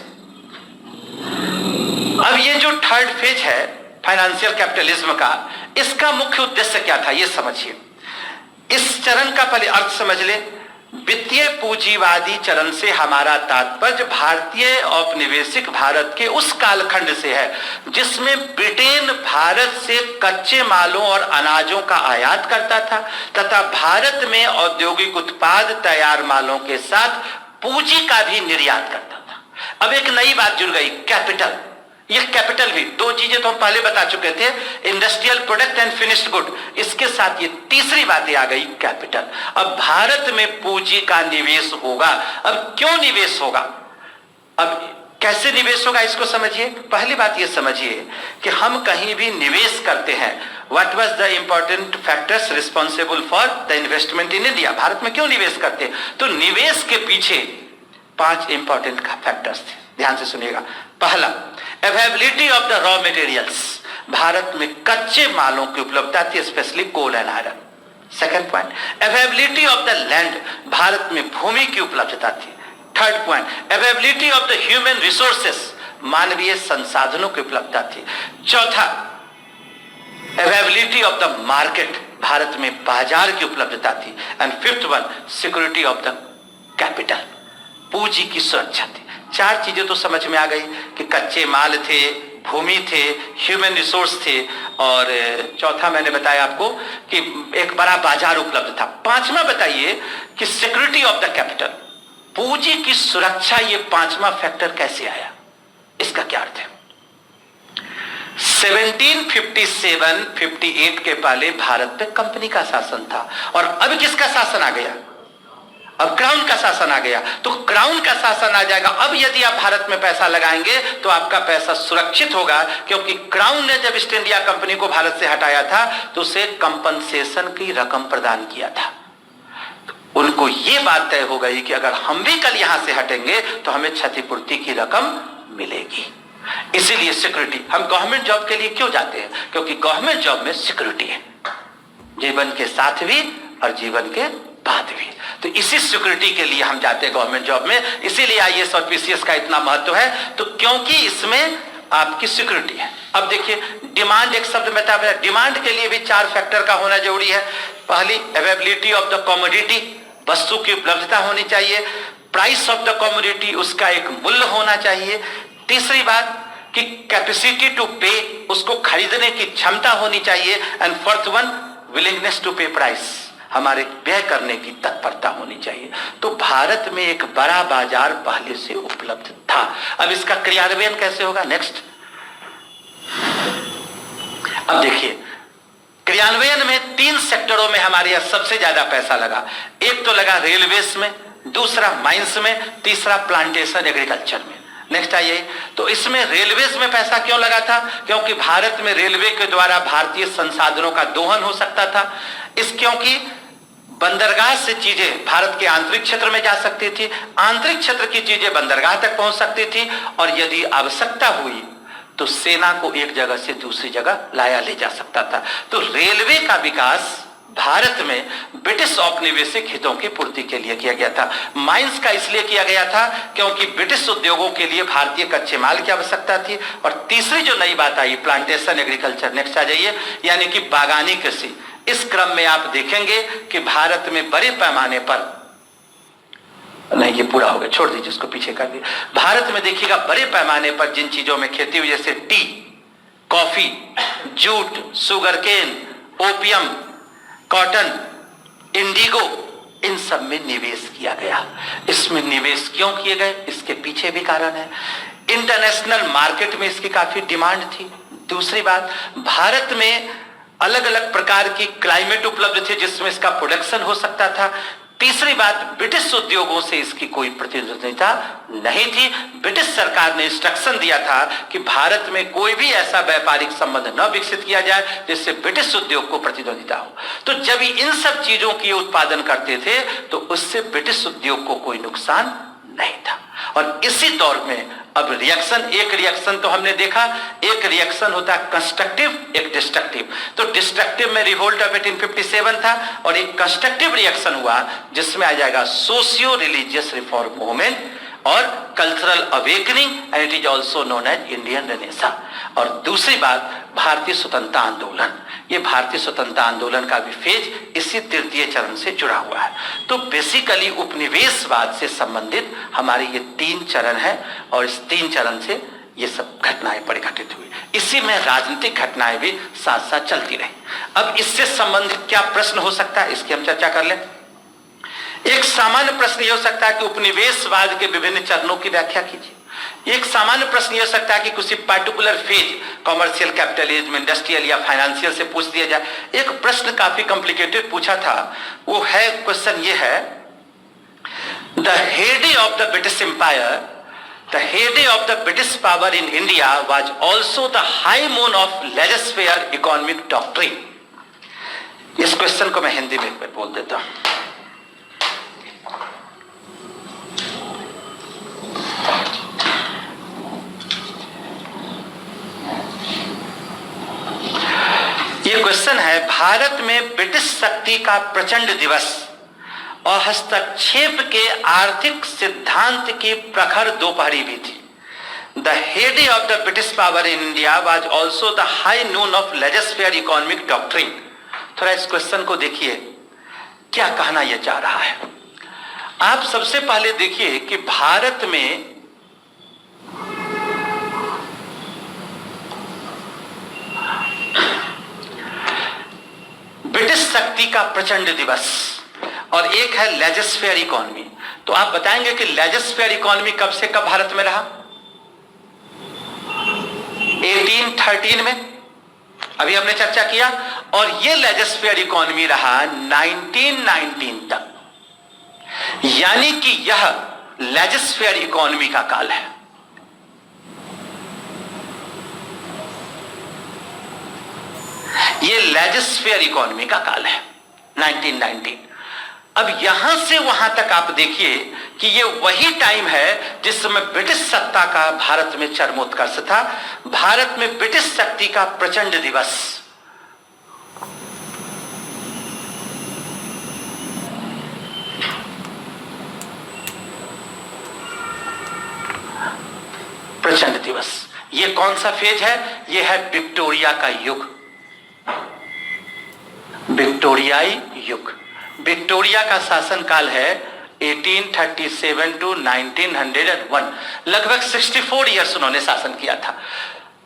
अब ये जो थर्ड फेज है फाइनेंशियल कैपिटलिज्म का, इसका मुख्य उद्देश्य क्या था ये समझिए। इस चरण का पहले अर्थ समझ ले। वित्तीय पूंजीवादी चरण से हमारा तात्पर्य भारतीय औपनिवेशिक भारत के उस कालखंड से है जिसमें ब्रिटेन भारत से कच्चे मालों और अनाजों का आयात करता था, तथा भारत में औद्योगिक उत्पाद तैयार मालों के साथ पूंजी का भी निर्यात करता था। अब एक नई बात जुड़ गई, कैपिटल। ये कैपिटल भी, दो चीजें तो हम पहले बता चुके थे, industrial product and finished good, इसके साथ ये तीसरी बात आ गई, कैपिटल। अब भारत में पूंजी का निवेश होगा। अब क्यों निवेश होगा, अब कैसे निवेश होगा इसको समझिए। पहली बात ये समझिए कि हम कहीं भी निवेश करते हैं, what was the important factors responsible for the investment in India. Bharat में क्यों निवेश करते, तो निवेश के पीछे 5 इंपॉर्टेंट फैक्टर्स थे, ध्यान से सुनिएगा। पहला, availability of the raw materials, Bharat में कच्चे मालों की उपलब्धता थी, specially coal and iron. Second point, availability of the land, Bharat में भूमि की उपलब्धता थी। Third point, availability of the human resources, मानवीय संसाधनों की उपलब्धता थी। चौथा, availability of the market, Bharat में बाजार की उपलब्धता थी। And fifth one, security of the capital, पूंजी की सुरक्षा थी। 4 चीजें तो समझ में आ गई कि कच्चे माल थे, भूमि थे, ह्यूमन रिसोर्स थे, और चौथा मैंने बताया आपको कि एक बड़ा बाजार उपलब्ध था। 5वां बताइए कि सिक्योरिटी ऑफ द कैपिटल, पूंजी की सुरक्षा, ये 5वां फैक्टर कैसे आया, इसका क्या अर्थ है। 1757-58 के पहले भारत पे कंपनी का शासन था, और अब किसका शासन आ गया, अब क्राउन का शासन आ गया। तो क्राउन का शासन आ जाएगा, अब यदि आप भारत में पैसा लगाएंगे तो आपका पैसा सुरक्षित होगा, क्योंकि क्राउन ने जब ईस्ट इंडिया कंपनी को भारत से हटाया था तो उसे कंपनसेशन की रकम प्रदान किया था। तो उनको ये बात तय हो गई कि अगर हम भी कल यहां से हटेंगे तो हमें क्षतिपूर्ति की रकम मिलेगी। इसीलिए सिक्योरिटी, हम गवर्नमेंट जॉब के लिए क्यों जाते हैं, क्योंकि गवर्नमेंट जॉब में सिक्योरिटी है, जीवन के साथ भी और जीवन के बाद भी। तो इसी सिक्योरिटी के लिए हम जाते हैं गवर्नमेंट जॉब में। इसीलिए आईएएस और पीसीएस का इतना महत्व है, तो क्योंकि इसमें आपकी सिक्योरिटी है। अब देखिए, डिमांड एक शब्द में था, डिमांड के लिए भी 4 फैक्टर का होना जरूरी है। पहली, अवेलेबिलिटी ऑफ द कमोडिटी, वस्तु की उपलब्धता होनी चाहिए। प्राइस ऑफ द कमोडिटी, उसका एक मूल्य होना चाहिए। तीसरी बात कि कैपेसिटी टू पे, उसको खरीदने की क्षमता होनी चाहिए। And fourth one, willingness to pay price, हमारे व्यय करने की तत्परता होनी चाहिए। तो भारत में एक बड़ा बाजार पहले से उपलब्ध था। अब इसका क्रियान्वयन कैसे होगा? नेक्स्ट, अब देखिए क्रियान्वयन में 3 सेक्टरों में हमारे यहां सबसे ज्यादा पैसा लगा। एक तो लगा रेलवेज में, दूसरा माइंस में, तीसरा प्लांटेशन एग्रीकल्चर में। नेक्स्ट आइए, तो इसमें रेलवेज में पैसा क्यों लगा था? क्योंकि भारत में रेलवे के द्वारा भारतीय संसाधनों का दोहन हो सकता था। क्योंकि बंदरगाह से चीजें भारत के आंतरिक क्षेत्र में जा सकती थी, आंतरिक क्षेत्र की चीजें बंदरगाह तक पहुंच सकती थी, और यदि आवश्यकता हुई तो सेना को एक जगह से दूसरी जगह लाया ले जा सकता था। तो रेलवे का विकास भारत में ब्रिटिश औपनिवेशिक हितों की पूर्ति के लिए किया गया था। माइंस का इसलिए किया गया था क्योंकि ब्रिटिश उद्योगों के लिए भारतीय कच्चे माल की आवश्यकता थी। और तीसरी जो नई बात आई, प्लांटेशन एग्रीकल्चर। नेक्स्ट आ जाइए, यानी कि बागानी कृषि। इस क्रम में आप देखेंगे कि भारत में बड़े पैमाने पर, नहीं ये पूरा हो गया, छोड़ दीजिए, इसको पीछे कर दीजिए। भारत में देखिएगा बड़े पैमाने पर जिन चीजों में खेती हुई, जैसे tea, coffee, jute, sugarcane, opium, cotton, indigo, इन सब में निवेश किया गया। इसमें निवेश क्यों किए गए, इसके पीछे भी कारण है। इंटरनेशनल मार्केट में इसकी काफी डिमांड थी। दूसरी बात, भारत में अलग अलग प्रकार की क्लाइमेट उपलब्ध थे जिसमें इसका प्रोडक्शन हो सकता था। तीसरी बात, ब्रिटिश उद्योगों से इसकी कोई प्रतिद्वंदिता नहीं थी। ब्रिटिश सरकार ने इंस्ट्रक्शन दिया था कि भारत में कोई भी ऐसा व्यापारिक संबंध न विकसित किया जाए जिससे ब्रिटिश उद्योग को प्रतिद्वंदिता हो। तो जब इन सब चीजों की उत्पादन करते थे तो उससे ब्रिटिश उद्योग को कोई नुकसान नहीं था। और इसी दौर में अब रिएक्शन, एक रिएक्शन तो हमने देखा, एक रिएक्शन होता है कंस्ट्रक्टिव, एक डिस्ट्रक्टिव। तो डिस्ट्रक्टिव में रिवोल्ट ऑफ 1857 था, और एक कंस्ट्रक्टिव रिएक्शन हुआ जिसमें आ जाएगा सोशियो रिलीजियस रिफॉर्म मूवमेंट और cultural awakening, and it is also known as Indian renaissance. और दूसरी बात, भारतीय स्वतंत्रता आंदोलन। ये भारतीय स्वतंत्रता आंदोलन का भी फेज इसी तृतीय चरण से जुड़ा हुआ है। तो बेसिकली उपनिवेशवाद से संबंधित हमारे ये 3 चरण है, और इस 3 चरण से ये सब घटनाएं परिघटित हुई। इसी में राजनीतिक घटनाएं भी साथ साथ चलती रही। अब इससे संबंधित क्या प्रश्न हो सकता है, इसकी हम चर्चा कर लें। एक सामान्य प्रश्न यह हो सकता है कि उपनिवेशवाद के विभिन्न चरणों की व्याख्या कीजिए। एक सामान्य प्रश्न यह हो सकता है कि किसी particular phase, commercial, capitalism, industrial या फाइनेंशियल से पूछ दिया जाए। एक प्रश्न काफी कॉम्प्लिकेटेड पूछा था, वो है, क्वेश्चन ये है, the head of the British Empire, the head of the British power in India was also the high noon of laissez faire economic doctrine. इस क्वेश्चन को मैं हिंदी में बोल देता हूं। ये क्वेश्चन है, भारत में ब्रिटिश शक्ति का प्रचंड दिवस और हस्तक्षेप के आर्थिक सिद्धांत की प्रखर दोपहरी भी थी। The head of the British power in India was also the high noon of laissez faire economic doctrine. थोड़ा इस क्वेश्चन को देखिए, क्या कहना यह चाह रहा है। आप सबसे पहले देखिए कि भारत में ब्रिटिश शक्ति का प्रचंड दिवस और एक है लेजिस्लेयर इकोनॉमी। तो आप बताएंगे कि लेजिस्लेयर इकोनॉमी कब से कब भारत में रहा? 1813 में, अभी हमने चर्चा किया, और ये लेजिस्लेयर इकोनॉमी रहा 1919 तक। यानी कि यह लेजिस्लेयर इकोनॉमी का काल है। ये लेजिस्लेयर इकोनॉमी का काल है 1919। अब यहां से वहां तक आप देखिए कि ये वही टाइम है जिस समय ब्रिटिश सत्ता का भारत में चरमोत्कर्ष था। भारत में ब्रिटिश शक्ति का प्रचंड दिवस, प्रचंड दिवस, ये कौन सा फेज है? ये है विक्टोरिया का युग, विक्टोरियाई युग। विक्टोरिया का शासनकाल है 1837 टू 1901, लगभग 64 ईयर्स उन्होंने शासन किया था।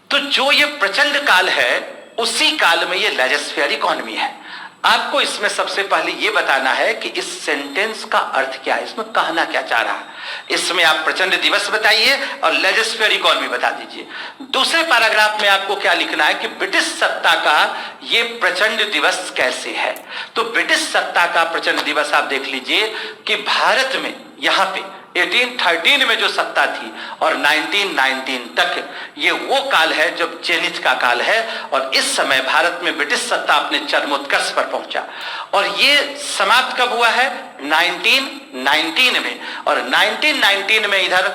तो जो ये प्रचंड काल है, उसी काल में ये लेजिस्लेटिव इकोनॉमी है। आपको इसमें सबसे पहले ये बताना है कि इस सेंटेंस का अर्थ क्या है, इसमें कहना क्या चाह रहा है। इसमें आप प्रचंड दिवस बताइए और लेजिस्लेटिव इकोनॉमी बता दीजिए। दूसरे पैराग्राफ में आपको क्या लिखना है कि ब्रिटिश सत्ता का ये प्रचंड दिवस कैसे है। तो ब्रिटिश सत्ता का प्रचंड दिवस आप देख लीजिए कि भारत में यहां पे 1813 में जो सत्ता थी और 1919 तक, ये वो काल है जब जेनिथ का काल है। और इस समय भारत में ब्रिटिश सत्ता अपने चरमोत्कर्ष पर पहुंचा। और ये समाप्त कब हुआ है? 1919 में। और 1919 में इधर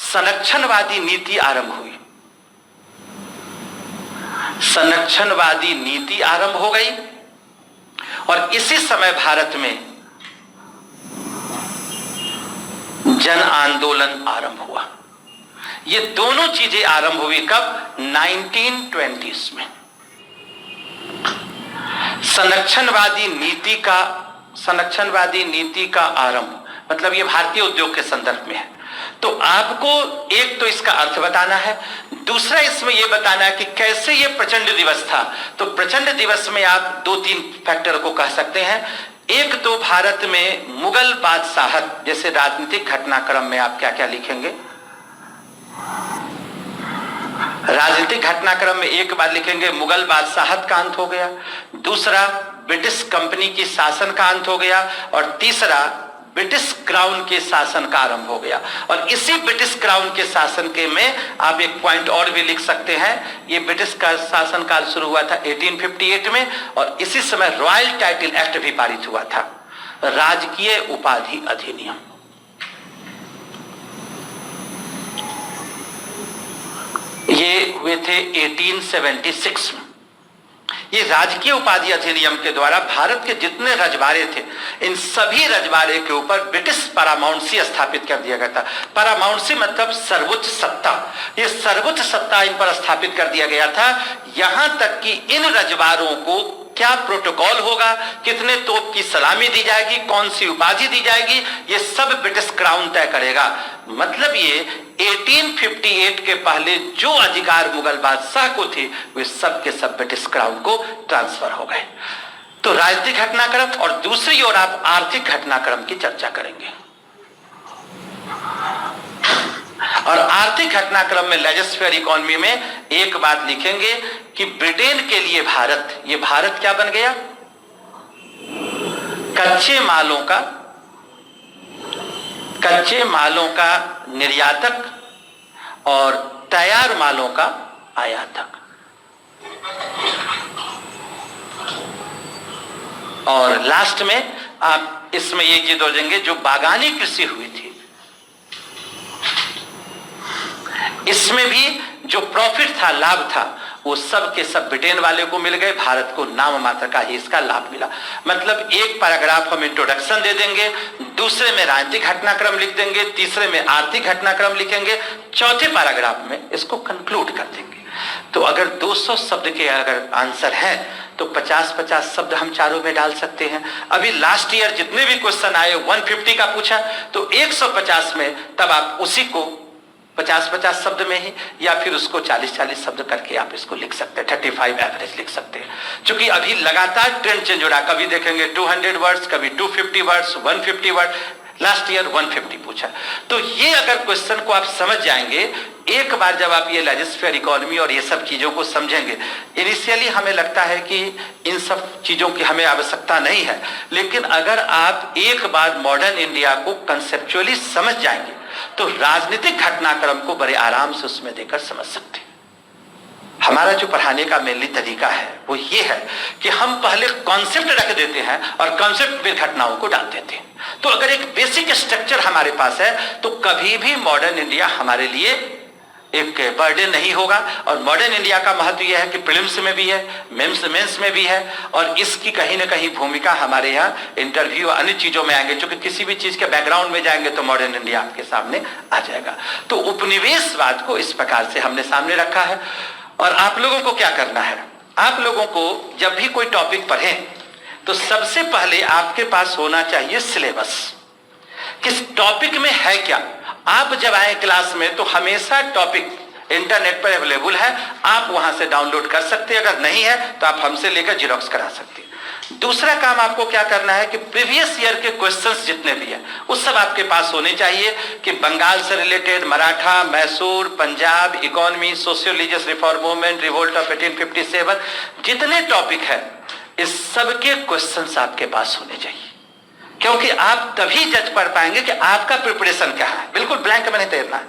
संरक्षणवादी नीति आरंभ हुई, संरक्षणवादी नीति आरंभ हो गई। और इसी समय भारत में जन आंदोलन आरंभ हुआ। ये दोनों चीजें आरंभ हुई कब? 1920s में। संरक्षणवादी नीति का आरंभ, मतलब ये भारतीय उद्योग के संदर्भ में है। तो आपको एक तो इसका अर्थ बताना है, दूसरा इसमें यह बताना है कि कैसे ये प्रचंड दिवस था। तो प्रचंड दिवस में आप 2-3 फैक्टर को कह सकते हैं। एक तो भारत में मुगल बादशाहत जैसे राजनीतिक घटनाक्रम में आप क्या क्या लिखेंगे? राजनीतिक घटनाक्रम में एक बार लिखेंगे मुगल बादशाहत का अंत हो गया, दूसरा ब्रिटिश कंपनी की शासन का अंत हो गया, और तीसरा ब्रिटिश क्राउन के शासन का आरंभ हो गया। और इसी ब्रिटिश क्राउन के शासन के में आप एक पॉइंट और भी लिख सकते हैं। ये ब्रिटिश का शासन काल शुरू हुआ था 1858 में, और इसी समय रॉयल टाइटल एक्ट भी पारित हुआ था, राजकीय उपाधि अधिनियम। ये हुए थे 1876 में। ये राजकीय उपाधि अधिनियम के द्वारा भारत के जितने रजवाड़े थे, इन सभी रजवाड़े के ऊपर ब्रिटिश पैरामाउंसी स्थापित कर दिया गया था। पैरामाउंसी मतलब सर्वोच्च सत्ता। ये सर्वोच्च सत्ता इन पर स्थापित कर दिया गया था। यहां तक कि इन रजवाड़ों को क्या प्रोटोकॉल होगा, कितने तोप की सलामी दी जाएगी, कौन सी उपाधि दी जाएगी, ये सब ब्रिटिश क्राउन तय करेगा। मतलब ये 1858 के पहले जो अधिकार मुगल बादशाह को थे, वे सब के सब ब्रिटिश क्राउन को ट्रांसफर हो गए। तो राजनीतिक घटनाक्रम, और दूसरी ओर आप आर्थिक घटनाक्रम की चर्चा करेंगे। और आर्थिक घटनाक्रम में लेजिस्लेटिव इकोनॉमी में एक बात लिखेंगे कि ब्रिटेन के लिए भारत, ये भारत क्या बन गया? कच्चे मालों का निर्यातक और तैयार मालों का आयातक। और लास्ट में आप इसमें एक चीज जोड़ेंगे, जो बागानी कृषि हुई थी, इसमें भी जो प्रॉफिट था, लाभ था, वो सब के सब ब्रिटेन वाले को मिल गए, भारत को नाम मात्र का ही इसका लाभ मिला। मतलब एक पैराग्राफ हम इंट्रोडक्शन दे देंगे, दूसरे में राजनीतिक घटनाक्रम लिख देंगे, तीसरे में आर्थिक घटनाक्रम लिखेंगे, चौथे पैराग्राफ में इसको कंक्लूड कर देंगे। तो अगर 200 शब्द के अगर आंसर है तो 50-50 शब्द हम चारों में डाल सकते हैं। अभी लास्ट ईयर जितने भी क्वेश्चन आए 150 का पूछा, तो 150 में तब आप उसी को 50-50 शब्द में ही, या फिर उसको 40-40 शब्द करके आप इसको लिख सकते हैं, 35 एवरेज लिख सकते हैं। क्योंकि अभी लगातार ट्रेंड चेंज हो रहा है, कभी देखेंगे 200 वर्ड्स, कभी 250 वर्ड्स, 150 वर्ड, लास्ट ईयर 150 पूछा। तो ये अगर क्वेश्चन को आप समझ जाएंगे, एक बार जब आप ये लेजिस्लेटिव इकोनॉमी और ये सब चीजों को समझेंगे, इनिशियली हमें लगता है कि इन सब चीजों की हमें आवश्यकता नहीं है, लेकिन अगर आप एक बार मॉडर्न इंडिया को कंसेप्चुअली समझ जाएंगे तो राजनीतिक घटनाक्रम को बड़े आराम से उसमें देकर समझ सकते हैं। हमारा जो पढ़ाने का मेनली तरीका है वो ये है कि हम पहले कॉन्सेप्ट रख देते हैं और कॉन्सेप्ट पे घटनाओं को डाल देते हैं। तो अगर एक बेसिक स्ट्रक्चर हमारे पास है तो कभी भी मॉडर्न इंडिया हमारे लिए एक बर्डन नहीं होगा। और मॉडर्न इंडिया का महत्व यह है कि प्रीलिम्स में भी है, मेंस में भी है, और इसकी कहीं ना कहीं भूमिका हमारे यहाँ इंटरव्यू अन्य चीजों में आएंगे, क्योंकि किसी भी चीज के बैकग्राउंड में जाएंगे तो मॉडर्न इंडिया आपके सामने आ जाएगा। तो उपनिवेशवाद को इस प्रकार से हमने सामने रखा है। और आप लोगों को क्या करना है, आप लोगों को जब भी कोई टॉपिक पढ़ें तो सबसे पहले आपके पास होना चाहिए सिलेबस, किस टॉपिक में है क्या। आप जब आए क्लास में तो हमेशा टॉपिक इंटरनेट पर अवेलेबल है, आप वहां से डाउनलोड कर सकते हैं, अगर नहीं है तो आप हमसे लेकर जेरॉक्स करा सकते हैं। दूसरा काम आपको क्या करना है कि प्रीवियस ईयर के क्वेश्चंस जितने भी हैं वो सब आपके पास होने चाहिए, कि बंगाल से related, Maratha, Mysore, Punjab, economy, socio religious reform movement, revolt of 1857, जितने टॉपिक है इस सब के क्वेश्चंस आपके पास होने चाहिए, क्योंकि आप तभी जज पढ़ पाएंगे कि आपका प्रिपरेशन क्या है। बिल्कुल ब्लैंक में नहीं तैरना है।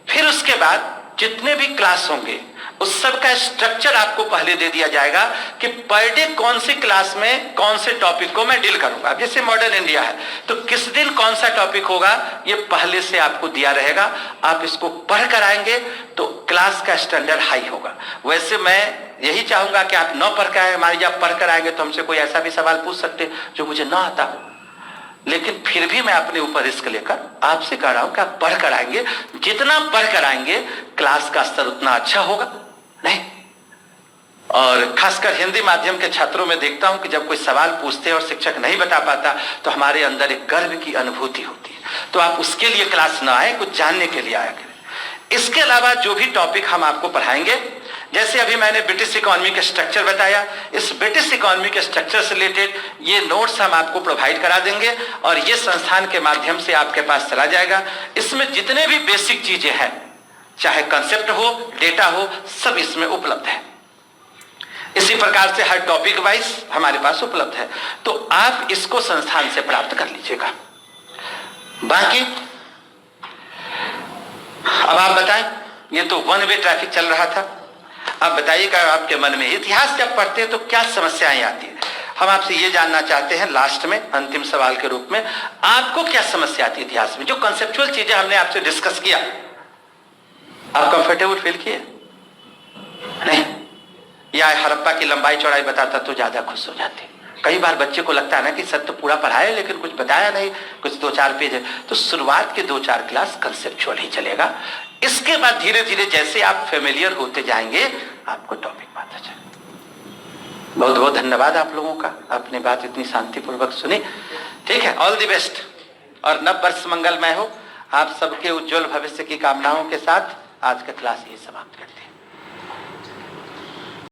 फिर उसके बाद जितने भी क्लास होंगे उस सब का स्ट्रक्चर आपको पहले दे दिया जाएगा कि पर डे कौन सी क्लास में कौन से टॉपिक को मैं डील करूंगा। जैसे मॉडर्न इंडिया है तो किस दिन कौन सा टॉपिक होगा ये पहले से आपको दिया रहेगा। आप इसको पढ़ कर आएंगे तो क्लास का स्टैंडर्ड हाई होगा। वैसे मैं यही चाहूंगा कि आप न पढ़ कर आए, मान लीजिए आप पढ़ कर आएंगे तो हमसे कोई ऐसा भी सवाल पूछ सकते जो मुझे ना आता हो, लेकिन फिर भी मैं अपने ऊपर रिस्क लेकर आपसे कह रहा हूं कि आप पढ़ कर आएंगे। जितना पढ़ कर आएंगे क्लास का स्तर उतना अच्छा होगा। नहीं, और खासकर हिंदी माध्यम के छात्रों में देखता हूं कि जब कोई सवाल पूछते हैं और शिक्षक नहीं बता पाता तो हमारे अंदर एक गर्व की अनुभूति होती है। तो आप उसके लिए क्लास ना आए, कुछ जानने के लिए आया करें। इसके अलावा जो भी टॉपिक हम आपको पढ़ाएंगे, जैसे अभी मैंने ब्रिटिश इकोनॉमी का स्ट्रक्चर बताया, इस ब्रिटिश इकोनॉमी के स्ट्रक्चर से रिलेटेड ये नोट्स हम आपको प्रोवाइड करा देंगे और ये संस्थान के माध्यम से आपके पास चला जाएगा। इसमें जितने भी बेसिक चीजें हैं, चाहे कंसेप्ट हो, डेटा हो, सब इसमें उपलब्ध है। इसी प्रकार से हर टॉपिक वाइज हमारे पास उपलब्ध है, तो आप इसको संस्थान से प्राप्त कर लीजिएगा। बाकी अब आप बताएं, ये तो वन वे ट्रैफिक चल रहा था। आप बताइएगा आपके मन में इतिहास जब पढ़ते हैं तो क्या समस्याएं आती है। हम आपसे ये जानना चाहते हैं लास्ट में, अंतिम सवाल के रूप में, आपको क्या समस्या आती है इतिहास में। जो कंसेप्चुअल चीजें हमने आपसे डिस्कस किया, आप कंफर्टेबल फील किए? नहीं, या हड़प्पा की लंबाई चौड़ाई बताता तो ज्यादा खुश हो जाते। कई बार बच्चे को लगता है ना कि सर तो पूरा पढ़ाया लेकिन कुछ बताया नहीं, कुछ 2-4 पेज है। तो शुरुआत के 2-4 क्लास कंसेप्चुअल ही चलेगा। इसके बाद धीरे धीरे जैसे आप फेमिलियर होते जाएंगे आपको टॉपिक पता चलेगा। बहुत बहुत धन्यवाद आप लोगों का, अपनी बात इतनी शांतिपूर्वक सुनी। ठीक है, ऑल द बेस्ट और नव वर्ष मंगलमय हो। आप सबके उज्जवल भविष्य की कामनाओं के साथ आज का क्लास यही समाप्त करते हैं।